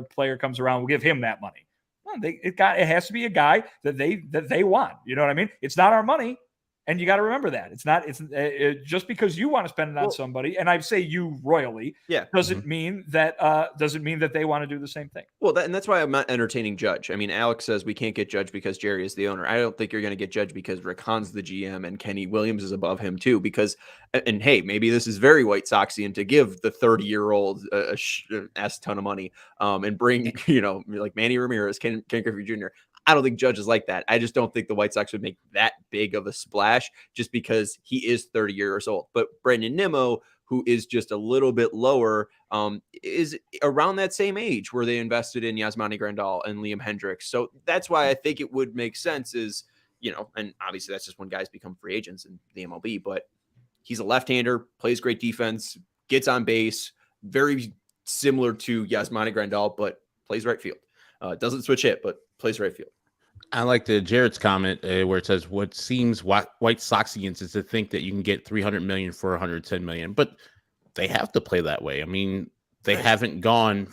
player comes around, we'll give him that money. It has to be a guy that they want. You know what I mean? It's not our money. And you got to remember that it's just because you want to spend it on somebody, and I say you royally, doesn't mean that they want to do the same thing. Well, and that's why I'm not entertaining Judge. I mean, Alex says we can't get Judge because Jerry is the owner. I don't think you're going to get Judge because Rick Hahn's the GM and Kenny Williams is above him too. Because, and hey, maybe this is very White Soxian to give the 30-year-old a ton of money, and bring like Manny Ramirez, Ken Griffey Jr. I don't think Judge is like that. I just don't think the White Sox would make that big of a splash just because he is 30 years old. But Brandon Nimmo, who is just a little bit lower, is around that same age where they invested in Yasmani Grandal and Liam Hendricks. So that's why I think it would make sense is, and obviously that's just when guys become free agents in the MLB, but he's a left-hander, plays great defense, gets on base, very similar to Yasmani Grandal, but plays right field. Doesn't switch hit, but plays right field. I like the Jared's comment where it says what seems White Soxians is to think that you can get $300 million for $110 million, but they have to play that way. I mean, they haven't gone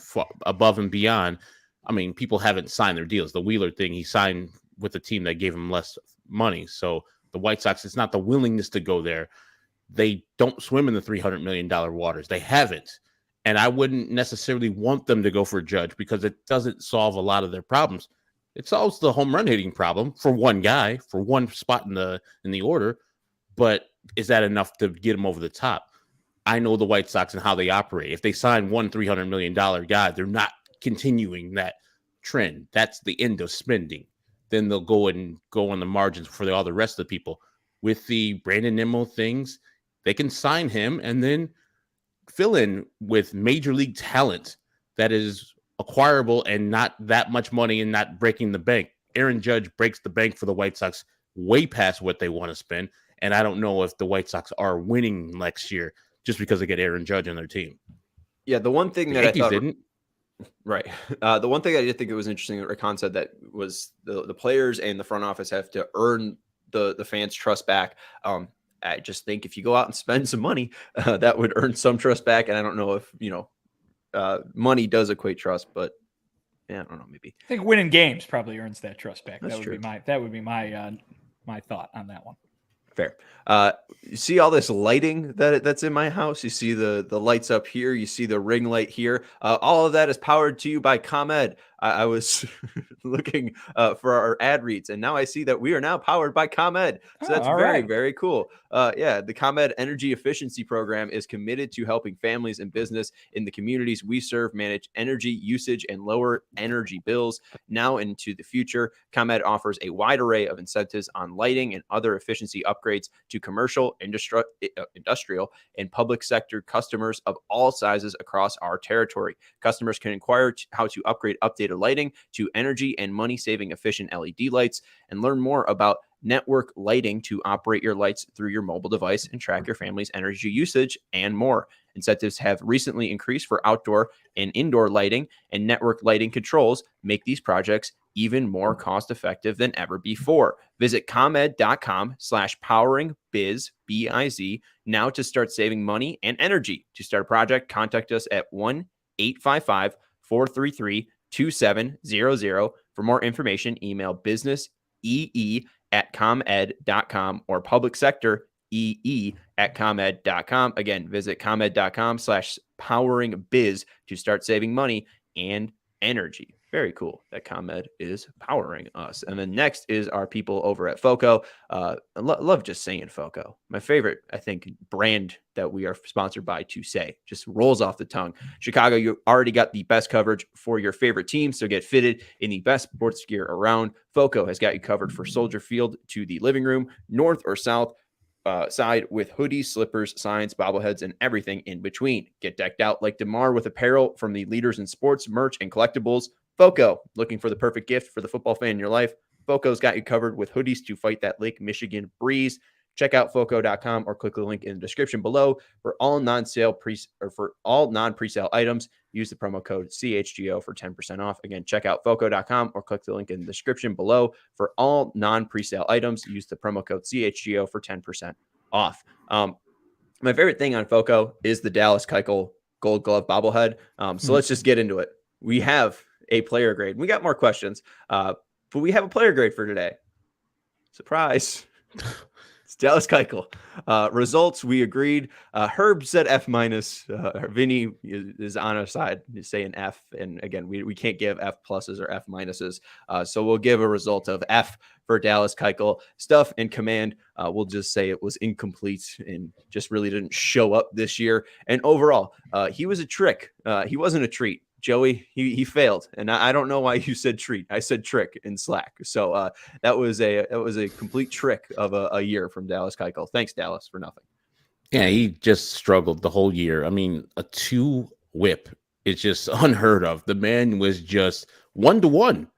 above and beyond. I mean, people haven't signed their deals. The Wheeler thing, he signed with a team that gave him less money. So the White Sox, it's not the willingness to go there. They don't swim in the $300 million waters. They haven't. And I wouldn't necessarily want them to go for a Judge because it doesn't solve a lot of their problems. It solves the home run hitting problem for one guy, for one spot in the order. But is that enough to get him over the top? I know the White Sox and how they operate. If they sign one $300 million guy, they're not continuing that trend. That's the end of spending. Then they'll go on the margins for all the rest of the people. With the Brandon Nimmo things, they can sign him and then fill in with major league talent that is acquirable and not that much money and not breaking the bank. Aaron Judge breaks the bank for the White Sox way past what they want to spend. And I don't know if the White Sox are winning next year just because they get Aaron Judge on their team. Yeah, the one thing that I thought didn't. Right. The one thing I did think it was interesting that Rick Hahn said that was the players and the front office have to earn the fans' trust back. I just think if you go out and spend some money, that would earn some trust back. And I don't know if, money does equate trust, but yeah, I don't know. Maybe I think winning games probably earns that trust back. That's that would true. be my thought on that one. Fair. You see all this lighting that's in my house. You see the lights up here. You see the ring light here. All of that is powered to you by ComEd. I was looking for our ad reads, and now I see that we are now powered by ComEd. So that's very cool. The ComEd Energy Efficiency Program is committed to helping families and business in the communities we serve manage energy usage and lower energy bills now into the future. ComEd offers a wide array of incentives on lighting and other efficiency upgrades to commercial, industrial, and public sector customers of all sizes across our territory. Customers can inquire how to upgrade updated lighting to energy and money-saving efficient LED lights and learn more about network lighting to operate your lights through your mobile device and track your family's energy usage and more. Incentives have recently increased for outdoor and indoor lighting, and network lighting controls make these projects even more cost-effective than ever before. Visit ComEd.com/poweringbiz, B-I-Z, now to start saving money and energy. To start a project, contact us at 1-855-433-2700. For more information, email businessee@comed.com or public sector ee@comed.com. Again, visit comed.com/poweringbiz to start saving money and energy. Very cool that ComEd is powering us. And then next is our people over at FOCO. I love just saying FOCO. My favorite, I think, brand that we are sponsored by to say. Just rolls off the tongue. Chicago, you already got the best coverage for your favorite team, so get fitted in the best sports gear around. FOCO has got you covered for Soldier Field to the living room, north or south side, with hoodies, slippers, signs, bobbleheads, and everything in between. Get decked out like DeMar with apparel from the leaders in sports, merch, and collectibles. FOCO, looking for the perfect gift for the football fan in your life? FOCO's got you covered with hoodies to fight that Lake Michigan breeze. Check out FOCO.com or click the link in the description below for all non-presale items. Use the promo code CHGO for 10% off. Again, check out FOCO.com or click the link in the description below for all non-presale items. Use the promo code CHGO for 10% off. My favorite thing on FOCO is the Dallas Keuchel Gold Glove bobblehead. So let's just get into it. We have a player grade. We got more questions, but we have a player grade for today. Surprise. It's Dallas Keuchel. Results, we agreed. Herb said F-. Vinnie is on our side. He's saying F. And again, we can't give F pluses or F minuses. So we'll give a result of F for Dallas Keuchel. Stuff and command, we'll just say it was incomplete and just really didn't show up this year. And overall, he was a trick. He wasn't a treat. Joey, he failed, and I don't know why you said treat. I said trick in Slack. So that was a complete trick of a year from Dallas Keuchel. Thanks, Dallas, for nothing. Yeah, he just struggled the whole year. I mean, a 2 whip is just unheard of. The man was just 1-to-1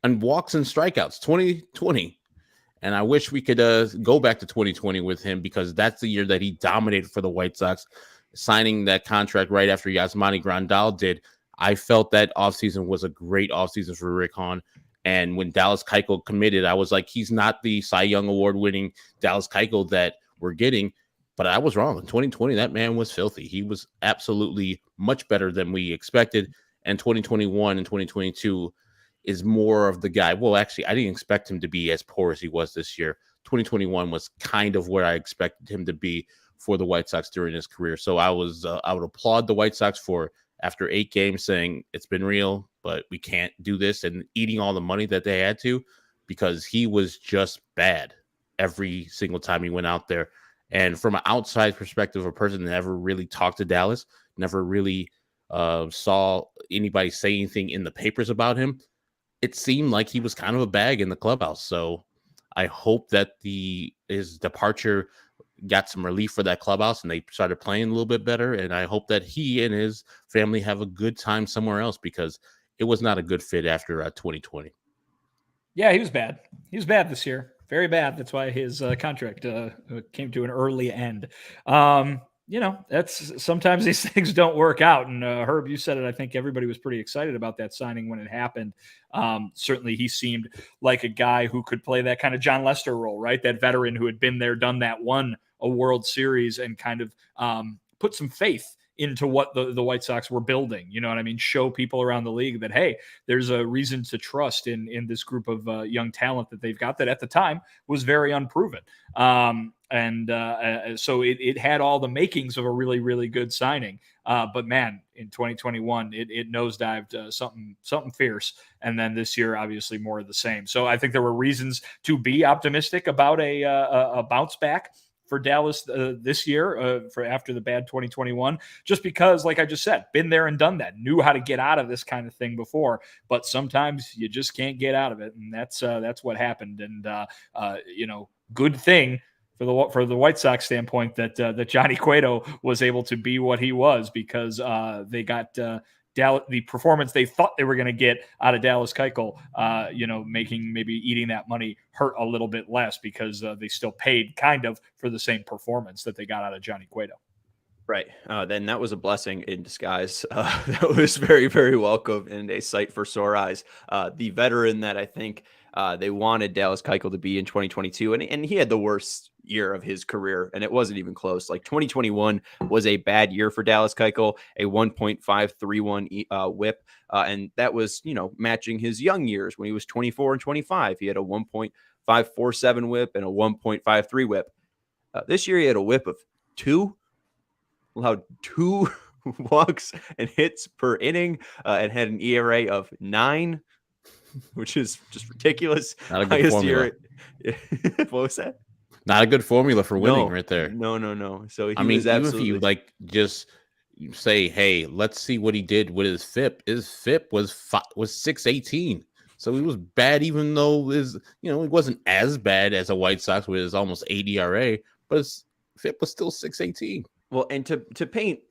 on walks and strikeouts, 2020. And I wish we could go back to 2020 with him, because that's the year that he dominated for the White Sox, signing that contract right after Yasmani Grandal did. I felt that offseason was a great offseason for Rick Hahn. And when Dallas Keuchel committed, I was like, he's not the Cy Young Award winning Dallas Keuchel that we're getting. But I was wrong. In 2020, that man was filthy. He was absolutely much better than we expected. And 2021 and 2022 is more of the guy. Well, actually, I didn't expect him to be as poor as he was this year. 2021 was kind of where I expected him to be for the White Sox during his career. So I would applaud the White Sox for, after 8 games, saying it's been real, but we can't do this, and eating all the money that they had to, because he was just bad every single time he went out there. And from an outside perspective, a person that never really talked to Dallas, never really saw anybody say anything in the papers about him, it seemed like he was kind of a bag in the clubhouse. So I hope that his departure got some relief for that clubhouse and they started playing a little bit better. And I hope that he and his family have a good time somewhere else, because it was not a good fit after 2020. Yeah, he was bad. He was bad this year. Very bad. That's why his contract came to an early end. That's sometimes these things don't work out. And Herb, you said it. I think everybody was pretty excited about that signing when it happened. Certainly he seemed like a guy who could play that kind of John Lester role, right? That veteran who had been there, done that, won a World Series, and kind of put some faith into what the White Sox were building. You know what I mean? Show people around the league that, hey, there's a reason to trust in this group of young talent that they've got that at the time was very unproven. So it had all the makings of a really, really good signing. But man, in 2021, it nosedived something fierce. And then this year, obviously more of the same. So I think there were reasons to be optimistic about a bounce back for Dallas this year for after the bad 2021, just because, like I just said, been there and done that, knew how to get out of this kind of thing before, but sometimes you just can't get out of it. And that's what happened. And, good thing for the White Sox standpoint that Johnny Cueto was able to be what he was, because they got the performance they thought they were going to get out of Dallas Keuchel, maybe eating that money hurt a little bit less, because they still paid kind of for the same performance that they got out of Johnny Cueto. Right. Then that was a blessing in disguise. That was very, very welcome and a sight for sore eyes. The veteran that I think they wanted Dallas Keuchel to be in 2022, and he had the worst year of his career, and it wasn't even close. Like 2021 was a bad year for Dallas Keuchel, a 1.531 whip, and that was, matching his young years when he was 24 and 25. He had a 1.547 whip and a 1.53 whip. This year he had a whip of 2, allowed 2 walks and hits per inning, and had an ERA of 9, which is just ridiculous. Not a good formula. What was that? Not a good formula for winning right there. No. So even if you just say, hey, let's see what he did with his FIP. His FIP was 618. So he was bad, even though it wasn't as bad as a White Sox with his almost 8 ERA, but his FIP was still 618. Well, and to paint,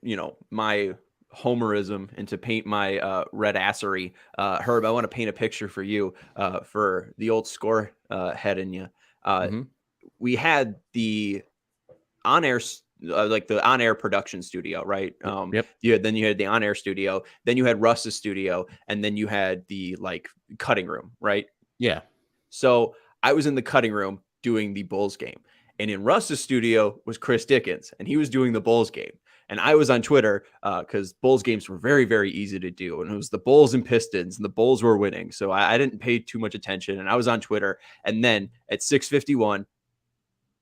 my homerism and to paint my red assery, Herb, I want to paint a picture for you for the old score head in you. We had the on-air, the on-air production studio, right? Yep. Then you had the on-air studio, then you had Russ's studio, and then you had the cutting room, right? Yeah. So I was in the cutting room doing the Bulls game, and in Russ's studio was Chris Dickens, and he was doing the Bulls game. And I was on Twitter because Bulls games were very, very easy to do. And it was the Bulls and Pistons, and the Bulls were winning. So I didn't pay too much attention. And I was on Twitter. And then at 6:51,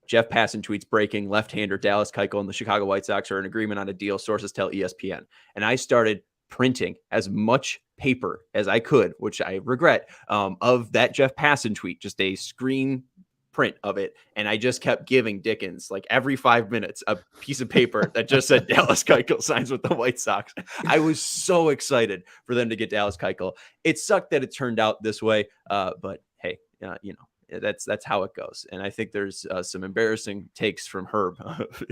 Jeff Passan tweets breaking left-hander Dallas Keuchel and the Chicago White Sox are in agreement on a deal. Sources tell ESPN. And I started printing as much paper as I could, which I regret, of that Jeff Passan tweet, just a screen print of it. And I just kept giving Dickens like every 5 minutes a piece of paper that just said Dallas Keuchel signs with the White Sox. I was so excited for them to get Dallas Keuchel. It sucked that it turned out this way. But hey, that's how it goes. And I think there's some embarrassing takes from Herb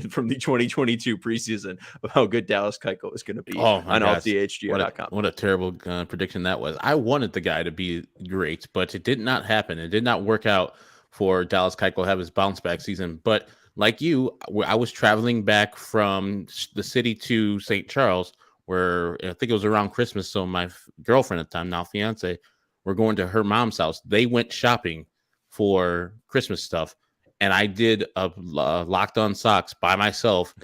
from the 2022 preseason of how good Dallas Keuchel is going to be on CHGO.com. What a terrible prediction that was. I wanted the guy to be great, but it did not happen. It did not work out for Dallas Keuchel to have his bounce back season. But like you, I was traveling back from the city to St. Charles, where I think it was around Christmas. So my girlfriend at the time, now fiance, we're going to her mom's house. They went shopping for Christmas stuff, and I did a Locked On Sox by myself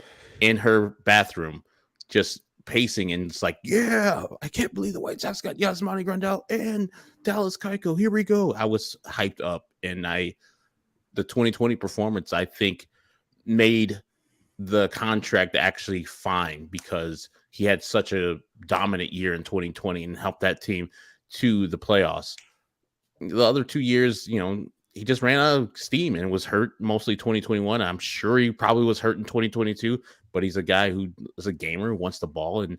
in her bathroom, just pacing, and it's like, yeah, I can't believe the White Sox got Yasmani Grandal and Dallas Keuchel. Here we go. I was hyped up, and the 2020 performance, I think, made the contract actually fine because he had such a dominant year in 2020 and helped that team to the playoffs. The other 2 years, he just ran out of steam and was hurt mostly 2021. I'm sure he probably was hurt in 2022, but he's a guy who is a gamer, wants the ball, and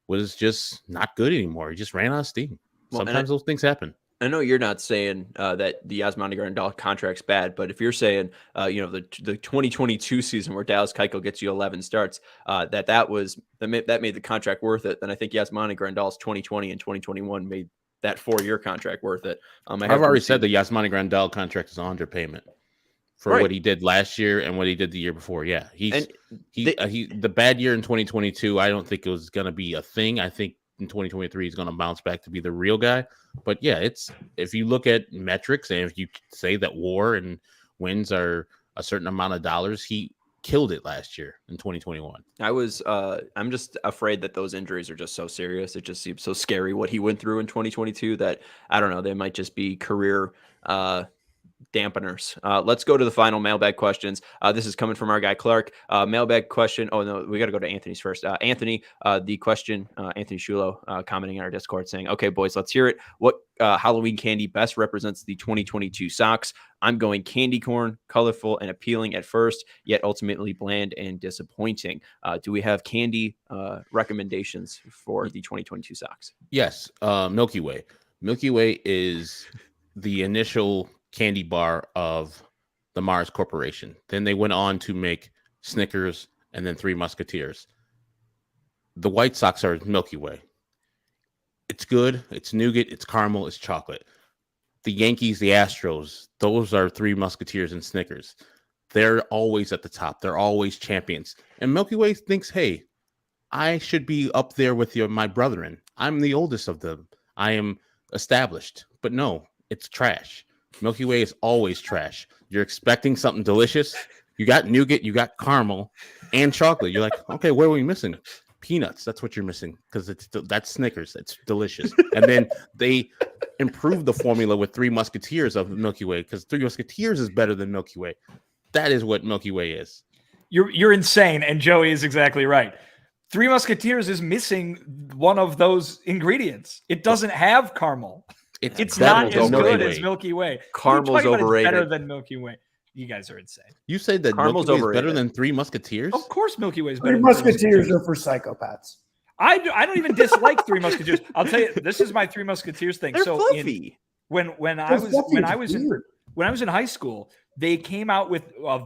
was just not good anymore. He just ran out of steam. Sometimes those things happen. I know you're not saying that the Yasmani Grandal contract's bad, but if you're saying, the 2022 season where Dallas Keuchel gets you 11 starts, that made the contract worth it, then I think Yasmani Grandal's 2020 and 2021 made that 4-year contract worth it. I've already said the Yasmani Grandal contract is an underpayment for what he did last year and what he did the year before. Yeah, the bad year in 2022, I don't think it was going to be a thing. I think in 2023 he's going to bounce back to be the real guy. But yeah, if you look at metrics and if you say that WAR and wins are a certain amount of dollars, he killed it last year in 2021. I'm just afraid that those injuries are just so serious. It just seems so scary what he went through in 2022 that I don't know, they might just be career dampeners. Let's go to the final mailbag questions. This is coming from our guy Clark. Mailbag question. Oh no, we got to go to Anthony's first. Anthony, the question, Anthony Shulo, commenting on our Discord saying, "Okay, boys, let's hear it. What Halloween candy best represents the 2022 Sox? I'm going candy corn, colorful and appealing at first, yet ultimately bland and disappointing. Do we have candy recommendations for the 2022 Sox?" Yes, Milky Way. Milky Way is the initial candy bar of the Mars Corporation. Then they went on to make Snickers and then Three Musketeers. The White Sox are Milky Way. It's good. It's nougat. It's caramel. It's chocolate. The Yankees, the Astros, those are Three Musketeers and Snickers. They're always at the top. They're always champions. And Milky Way thinks, hey, I should be up there with my brethren. I'm the oldest of them. I am established. But no, it's trash. Milky Way is always trash. You're expecting something delicious. You got nougat, you got caramel, and chocolate. You're like, okay, what are we missing? Peanuts. That's what you're missing because that's Snickers. It's delicious. And then they improved the formula with Three Musketeers of Milky Way because Three Musketeers is better than Milky Way. That is what Milky Way is. You're insane, and Joey is exactly right. Three Musketeers is missing one of those ingredients. It doesn't have caramel. It's not as good as Milky Way. Caramel's overrated. It's better than Milky Way. You guys are insane. You say that Caramel's Milky Way is better than Three Musketeers? Of course Milky Way is better. Three Musketeers are for psychopaths. I don't even dislike Three Musketeers. I'll tell you, this is my Three Musketeers thing. They're fluffy. When I was in high school, they came out with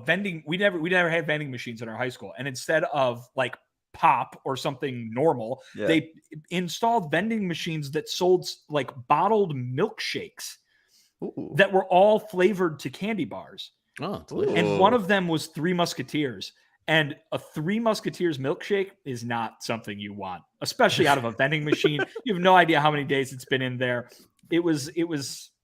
vending. We never had vending machines in our high school, and instead of like pop or something normal, they installed vending machines that sold like bottled milkshakes that were all flavored to candy bars. Oh, and one of them was Three Musketeers. And a Three Musketeers milkshake is not something you want, especially out of a vending machine. You have no idea how many days it's been in there. It was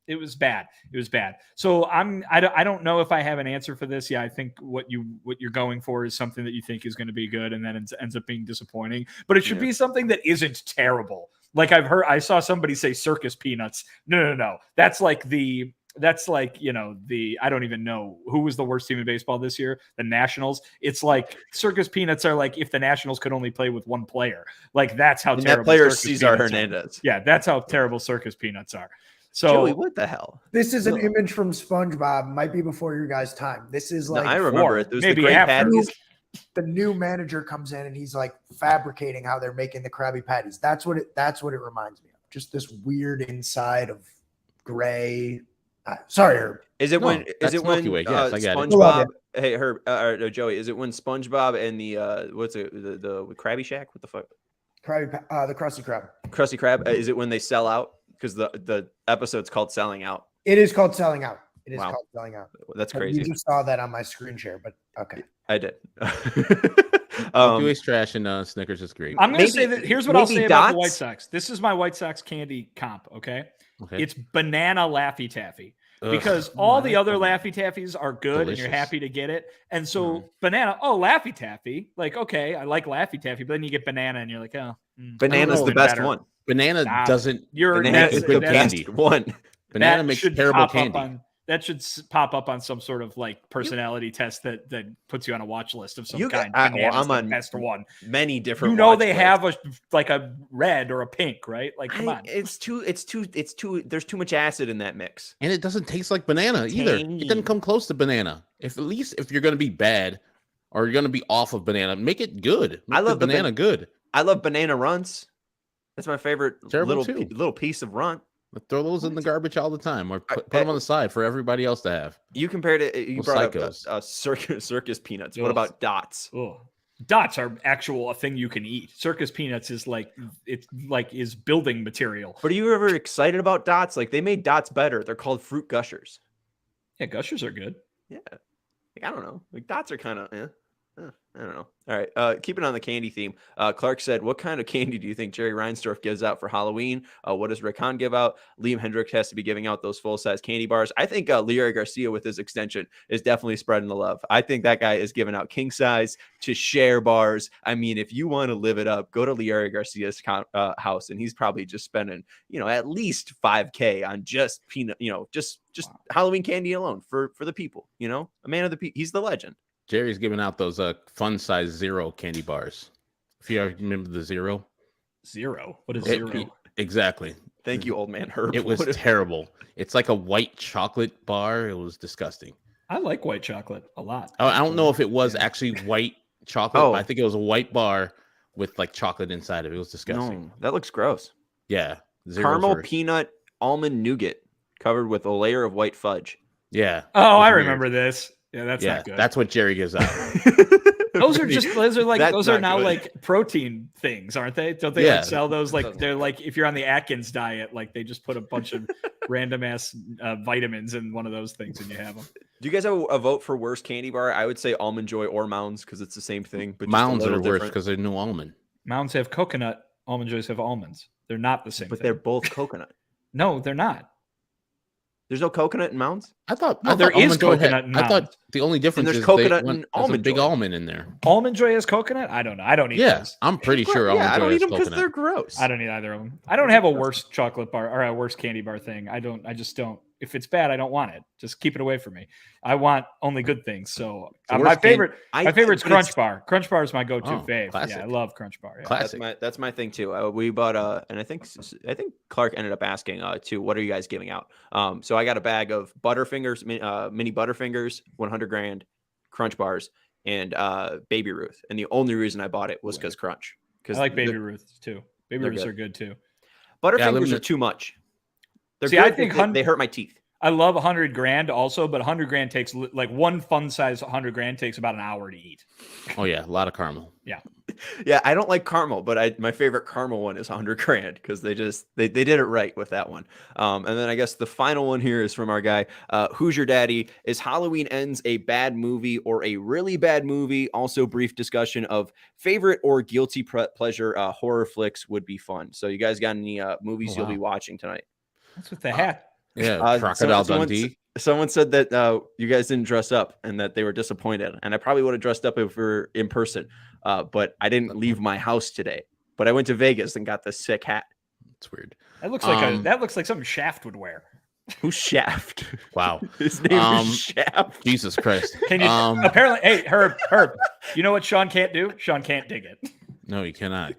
It was bad. It was bad. So I don't know if I have an answer for this. Yeah, I think what you're going for is something that you think is going to be good, and then it ends up being disappointing. But it should be something that isn't terrible. Like I saw somebody say circus peanuts. No. That's like I don't even know who was the worst team in baseball this year. The Nationals. It's like circus peanuts are like if the Nationals could only play with one player. Like that's how terrible. That player is Cesar Hernandez. Yeah, that's how terrible circus peanuts are. So Joey, what the hell? This is an image from SpongeBob. Might be before your guys' time. This is like I remember it. There's maybe the great patties. The new manager comes in and he's like fabricating how they're making the Krabby Patties. That's what it reminds me of. Just this weird inside of gray. Sorry, Herb. Is it when Way. Yes, I got SpongeBob? Hey, Herb, no, Joey. Is it when SpongeBob and the the Krabby Shack? What the fuck? The Krusty Krab. Krusty Krab. Is it when they sell out? Because the episode's called Selling Out. It is called Selling Out. It is called Selling Out. That's crazy. You just saw that on my screen share, but okay. I did. Milky trash and Snickers is great. I'm going to say that here's what I'll say about the White Sox. This is my White Sox candy comp, okay? It's banana Laffy Taffy. Because all the other Laffy Taffies are good and you're happy to get it. And so banana, Laffy Taffy. Like, okay, I like Laffy Taffy, but then you get banana and you're like, banana's the best one. Banana doesn't. Banana's the best one. Banana makes terrible candy. That should pop up on some sort of like personality test that puts you on a watch list of some kind. I'm on best one. Many different. They have a red or a pink, right? Like, come on. It's too. There's too much acid in that mix, and it doesn't taste like banana either. It doesn't come close to banana. If you're going to be bad or you're going to be off of banana, make it good. I love banana good. I love banana runts. That's my favorite little piece of runt. Throw those in the garbage all the time, or put them on the side for everybody else to have. You compared it. You brought up circus peanuts. What about dots? Oh, dots are a thing you can eat. Circus peanuts is is building material. But are you ever excited about dots? Like they made dots better. They're called fruit gushers. Yeah, gushers are good. Yeah, I don't know. Like dots are kind of. I don't know. All right. Keeping on the candy theme. Clark said, what kind of candy do you think Jerry Reinsdorf gives out for Halloween? What does Rick Hahn give out? Liam Hendricks has to be giving out those full-size candy bars. I think Leury Garcia with his extension is definitely spreading the love. I think that guy is giving out king size to share bars. I mean, if you want to live it up, go to Leury Garcia's house, and he's probably just spending, at least $5,000 on just peanut, just Halloween candy alone for the people, a man of the people. He's the legend. Jerry's giving out those fun size zero candy bars. If you remember the zero. What is zero? Exactly. Thank you, old man Herb. It was terrible. It's like a white chocolate bar. It was disgusting. I like white chocolate a lot. I don't know if it was actually white chocolate. But I think it was a white bar with like chocolate inside of it. It was disgusting. No, that looks gross. Yeah. Caramel peanut almond nougat covered with a layer of white fudge. Yeah. Oh, I remember this. Yeah, that's not good. That's what Jerry gives out. those are now like protein things, aren't they? Don't they sell those? Like they're like if you're on the Atkins diet, like they just put a bunch of random ass vitamins in one of those things and you have them. Do you guys have a vote for worst candy bar? I would say Almond Joy or Mounds because it's the same thing. But Mounds are worse because they're no almond. Mounds have coconut. Almond Joys have almonds. They're not the same thing. They're both coconut. No, they're not. There's no coconut in Mounds? I thought there is coconut in Mounds. I thought the only difference is coconut and almond. A big almond in there. Almond Joy has coconut? I don't know. I don't eat those. I'm pretty sure Almond Joy has coconut. I don't eat them because they're gross. I don't eat either of them. I don't have a worst chocolate bar or a worst candy bar thing. I just don't. If it's bad, I don't want it. Just keep it away from me. I want only good things. So my favorite's Crunch Bar. Crunch Bar is my go-to fave. Classic. Yeah, I love Crunch Bar. Yeah. Classic. That's my thing too. We bought and I think Clark ended up asking too, what are you guys giving out? So I got a bag of Butterfingers, mini Butterfingers, 100 grand, Crunch Bars, and Baby Ruth. And the only reason I bought it was because Crunch. I like Baby Ruth too. Baby Ruths are good too. Butterfingers are too much. I think they hurt my teeth. I love 100 grand also, but 100 grand takes like one fun size 100 grand takes about an hour to eat. Oh yeah, a lot of caramel. Yeah. Yeah, I don't like caramel, but my favorite caramel one is 100 grand because they did it right with that one. And then I guess the final one here is from our guy, Who's Your Daddy? Is Halloween Ends a bad movie or a really bad movie? Also, brief discussion of favorite or guilty pleasure horror flicks would be fun. So you guys got any movies you'll be watching tonight? That's with the hat. Yeah, Crocodile Dundee. Someone said that you guys didn't dress up and that they were disappointed. And I probably would have dressed up if we were in person. But I didn't leave my house today. But I went to Vegas and got this sick hat. It's weird. That looks like something Shaft would wear. Who's Shaft? Wow. His name is Shaft. Jesus Christ. Can you apparently hey, Herb, you know what Sean can't do? Sean can't dig it. No, you cannot.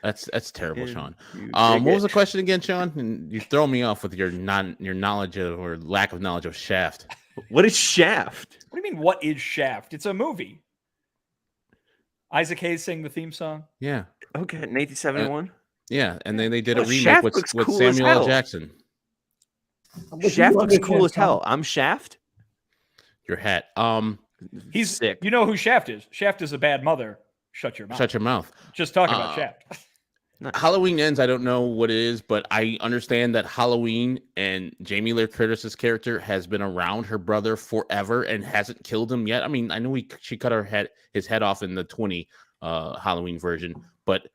That's terrible, Sean. What was the question again, Sean? And you throw me off with your knowledge of or lack of knowledge of Shaft. What is Shaft? What do you mean? What is Shaft? It's a movie. Isaac Hayes sang the theme song. Yeah. Okay, in 1971. Yeah, and then they did a remake Shaft with cool Samuel L. Jackson. Shaft looks cool as hell. I'm Shaft. Your hat. He's sick. You know who Shaft is? Shaft is a bad mother. Shut your mouth. Shut your mouth. Just talking about Shaft. Halloween Ends, I don't know what it is, but I understand that Halloween and Jamie Lee Curtis's character has been around her brother forever and hasn't killed him yet. I mean, I know she cut his head off in the 20 Halloween version, but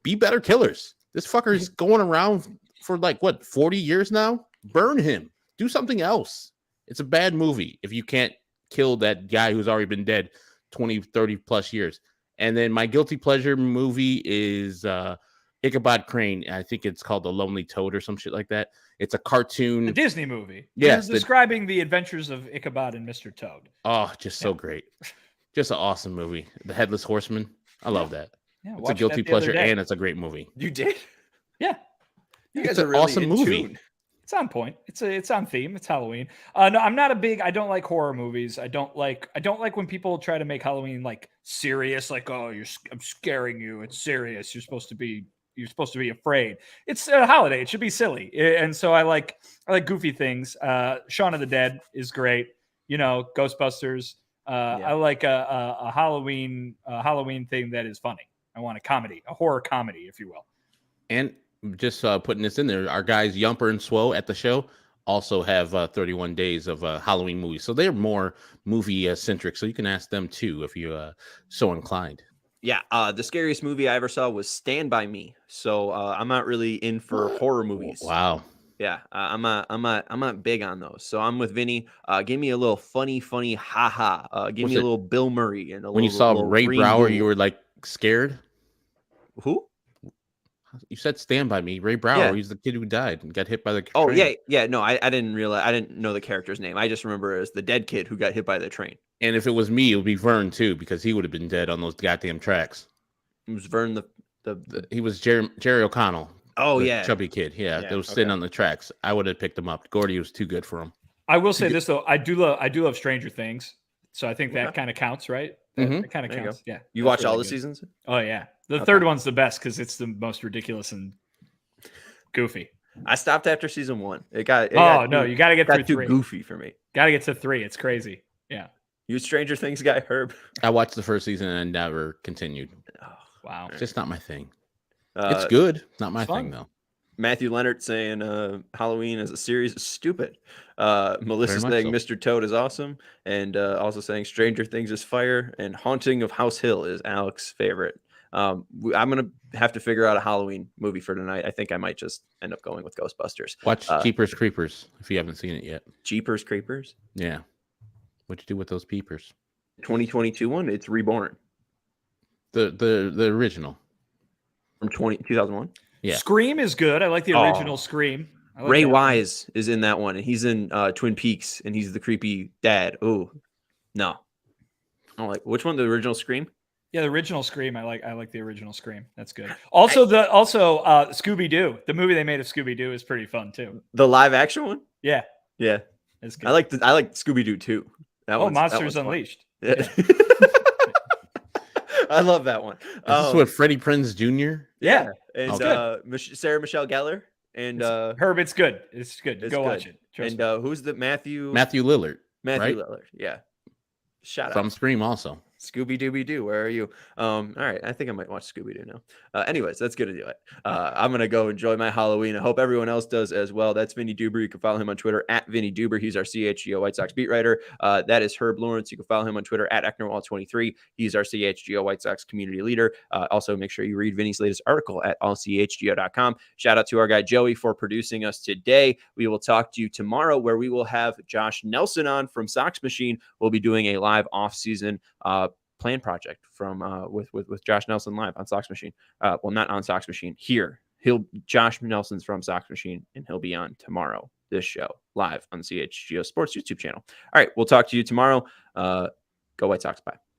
be better killers. This fucker is going around for 40 years now? Burn him. Do something else. It's a bad movie if you can't kill that guy who's already been dead 20, 30 plus years. And then my guilty pleasure movie is Ichabod Crane. I think it's called The Lonely Toad or some shit like that. It's a cartoon. A Disney movie. Yes. Describing the adventures of Ichabod and Mr. Toad. Oh, just so great. Just an awesome movie. The Headless Horseman. I love that. Yeah, it's a guilty pleasure and it's a great movie. You did? Yeah. You guys are an really awesome movie. Tune. It's on point. It's on theme. It's Halloween. No, I'm not I don't like horror movies. I don't like when people try to make Halloween serious, I'm scaring you. It's serious. You're supposed to be afraid. It's a holiday. It should be silly. And so I like goofy things. Shaun of the Dead is great. Ghostbusters. I like a Halloween thing that is funny. I want a horror comedy, if you will. And just putting this in there, our guys Yumper and Swo at the show also have 31 days of Halloween movies. So they're more movie centric. So you can ask them too if you're so inclined. Yeah. The scariest movie I ever saw was Stand By Me. So I'm not really in for horror movies. Wow. Yeah. I'm not big on those. So I'm with Vinny. Give me a little funny, haha. Give me a little Bill Murray and when you saw Ray Brower, you were scared. Who? You said Stand By Me. Ray Brower, yeah. He's the kid who died and got hit by the train. Oh, yeah. No, I didn't realize. I didn't know the character's name. I just remember it as the dead kid who got hit by the train. And if it was me, it would be Vern, too, because he would have been dead on those goddamn tracks. It was Vern he was Jerry O'Connell. Oh, yeah. Chubby kid. Yeah, that was sitting on the tracks. I would have picked him up. Gordy was too good for him. I will say this, though. I do love Stranger Things. So I think that kind of counts, right? That kind of counts. Yeah. You watch all the seasons? Oh, yeah. The third one's the best because it's the most ridiculous and goofy. I stopped after season 1. You got to get through too 3. Goofy for me. Got to get to 3. It's crazy. Yeah. You Stranger Things guy, Herb? I watched the first season and never continued. Oh, wow. It's just not my thing. It's good. Not my thing, though. Matthew Leonard saying Halloween as a series is stupid. Melissa saying Mr. Toad is awesome. And also saying Stranger Things is fire. And Haunting of House Hill is Alex's favorite. I'm going to have to figure out a Halloween movie for tonight. I think I might just end up going with Ghostbusters. Watch Jeepers Creepers if you haven't seen it yet. Jeepers Creepers? Yeah. What'd you do with those peepers? 2022 one, it's Reborn. The original. From 2001? Yeah. Scream is good. I like the original Scream. Ray Wise is in that one, and he's in Twin Peaks, and he's the creepy dad. Oh, no. I don't like which one? The original Scream? Yeah, the original Scream. I like the original Scream. That's good. Also, Scooby-Doo. The movie they made of Scooby-Doo is pretty fun too. The live action one? Yeah. Yeah. It's good. I like Scooby-Doo too. Monsters Unleashed. Yeah. I love that one. Is this with Freddie Prinze Jr.? Yeah. And Sarah Michelle Gellar. And Herb, it's good. It's good. Go watch it. And who's the Matthew Lillard. Matthew Lillard. Yeah. Shout out. From Scream also. Scooby-Dooby-Doo, where are you? All right, I think I might watch Scooby-Doo now. Anyways, that's going to do it. I'm going to go enjoy my Halloween. I hope everyone else does as well. That's Vinnie Duber. You can follow him on Twitter at Vinnie Duber. He's our CHGO White Sox beat writer. That is Herb Lawrence. You can follow him on Twitter at Ecknerwall23. He's our CHGO White Sox community leader. Also, make sure you read Vinnie's latest article at allchgo.com. Shout out to our guy Joey for producing us today. We will talk to you tomorrow, where we will have Josh Nelson on from Sox Machine. We'll be doing a live off-season plan project from with Josh Nelson live on Sox Machine. Well, not on Sox Machine here. Josh Nelson's from Sox Machine, and he'll be on tomorrow. This show live on CHGO Sports YouTube channel. All right, we'll talk to you tomorrow. Go White Sox. Bye.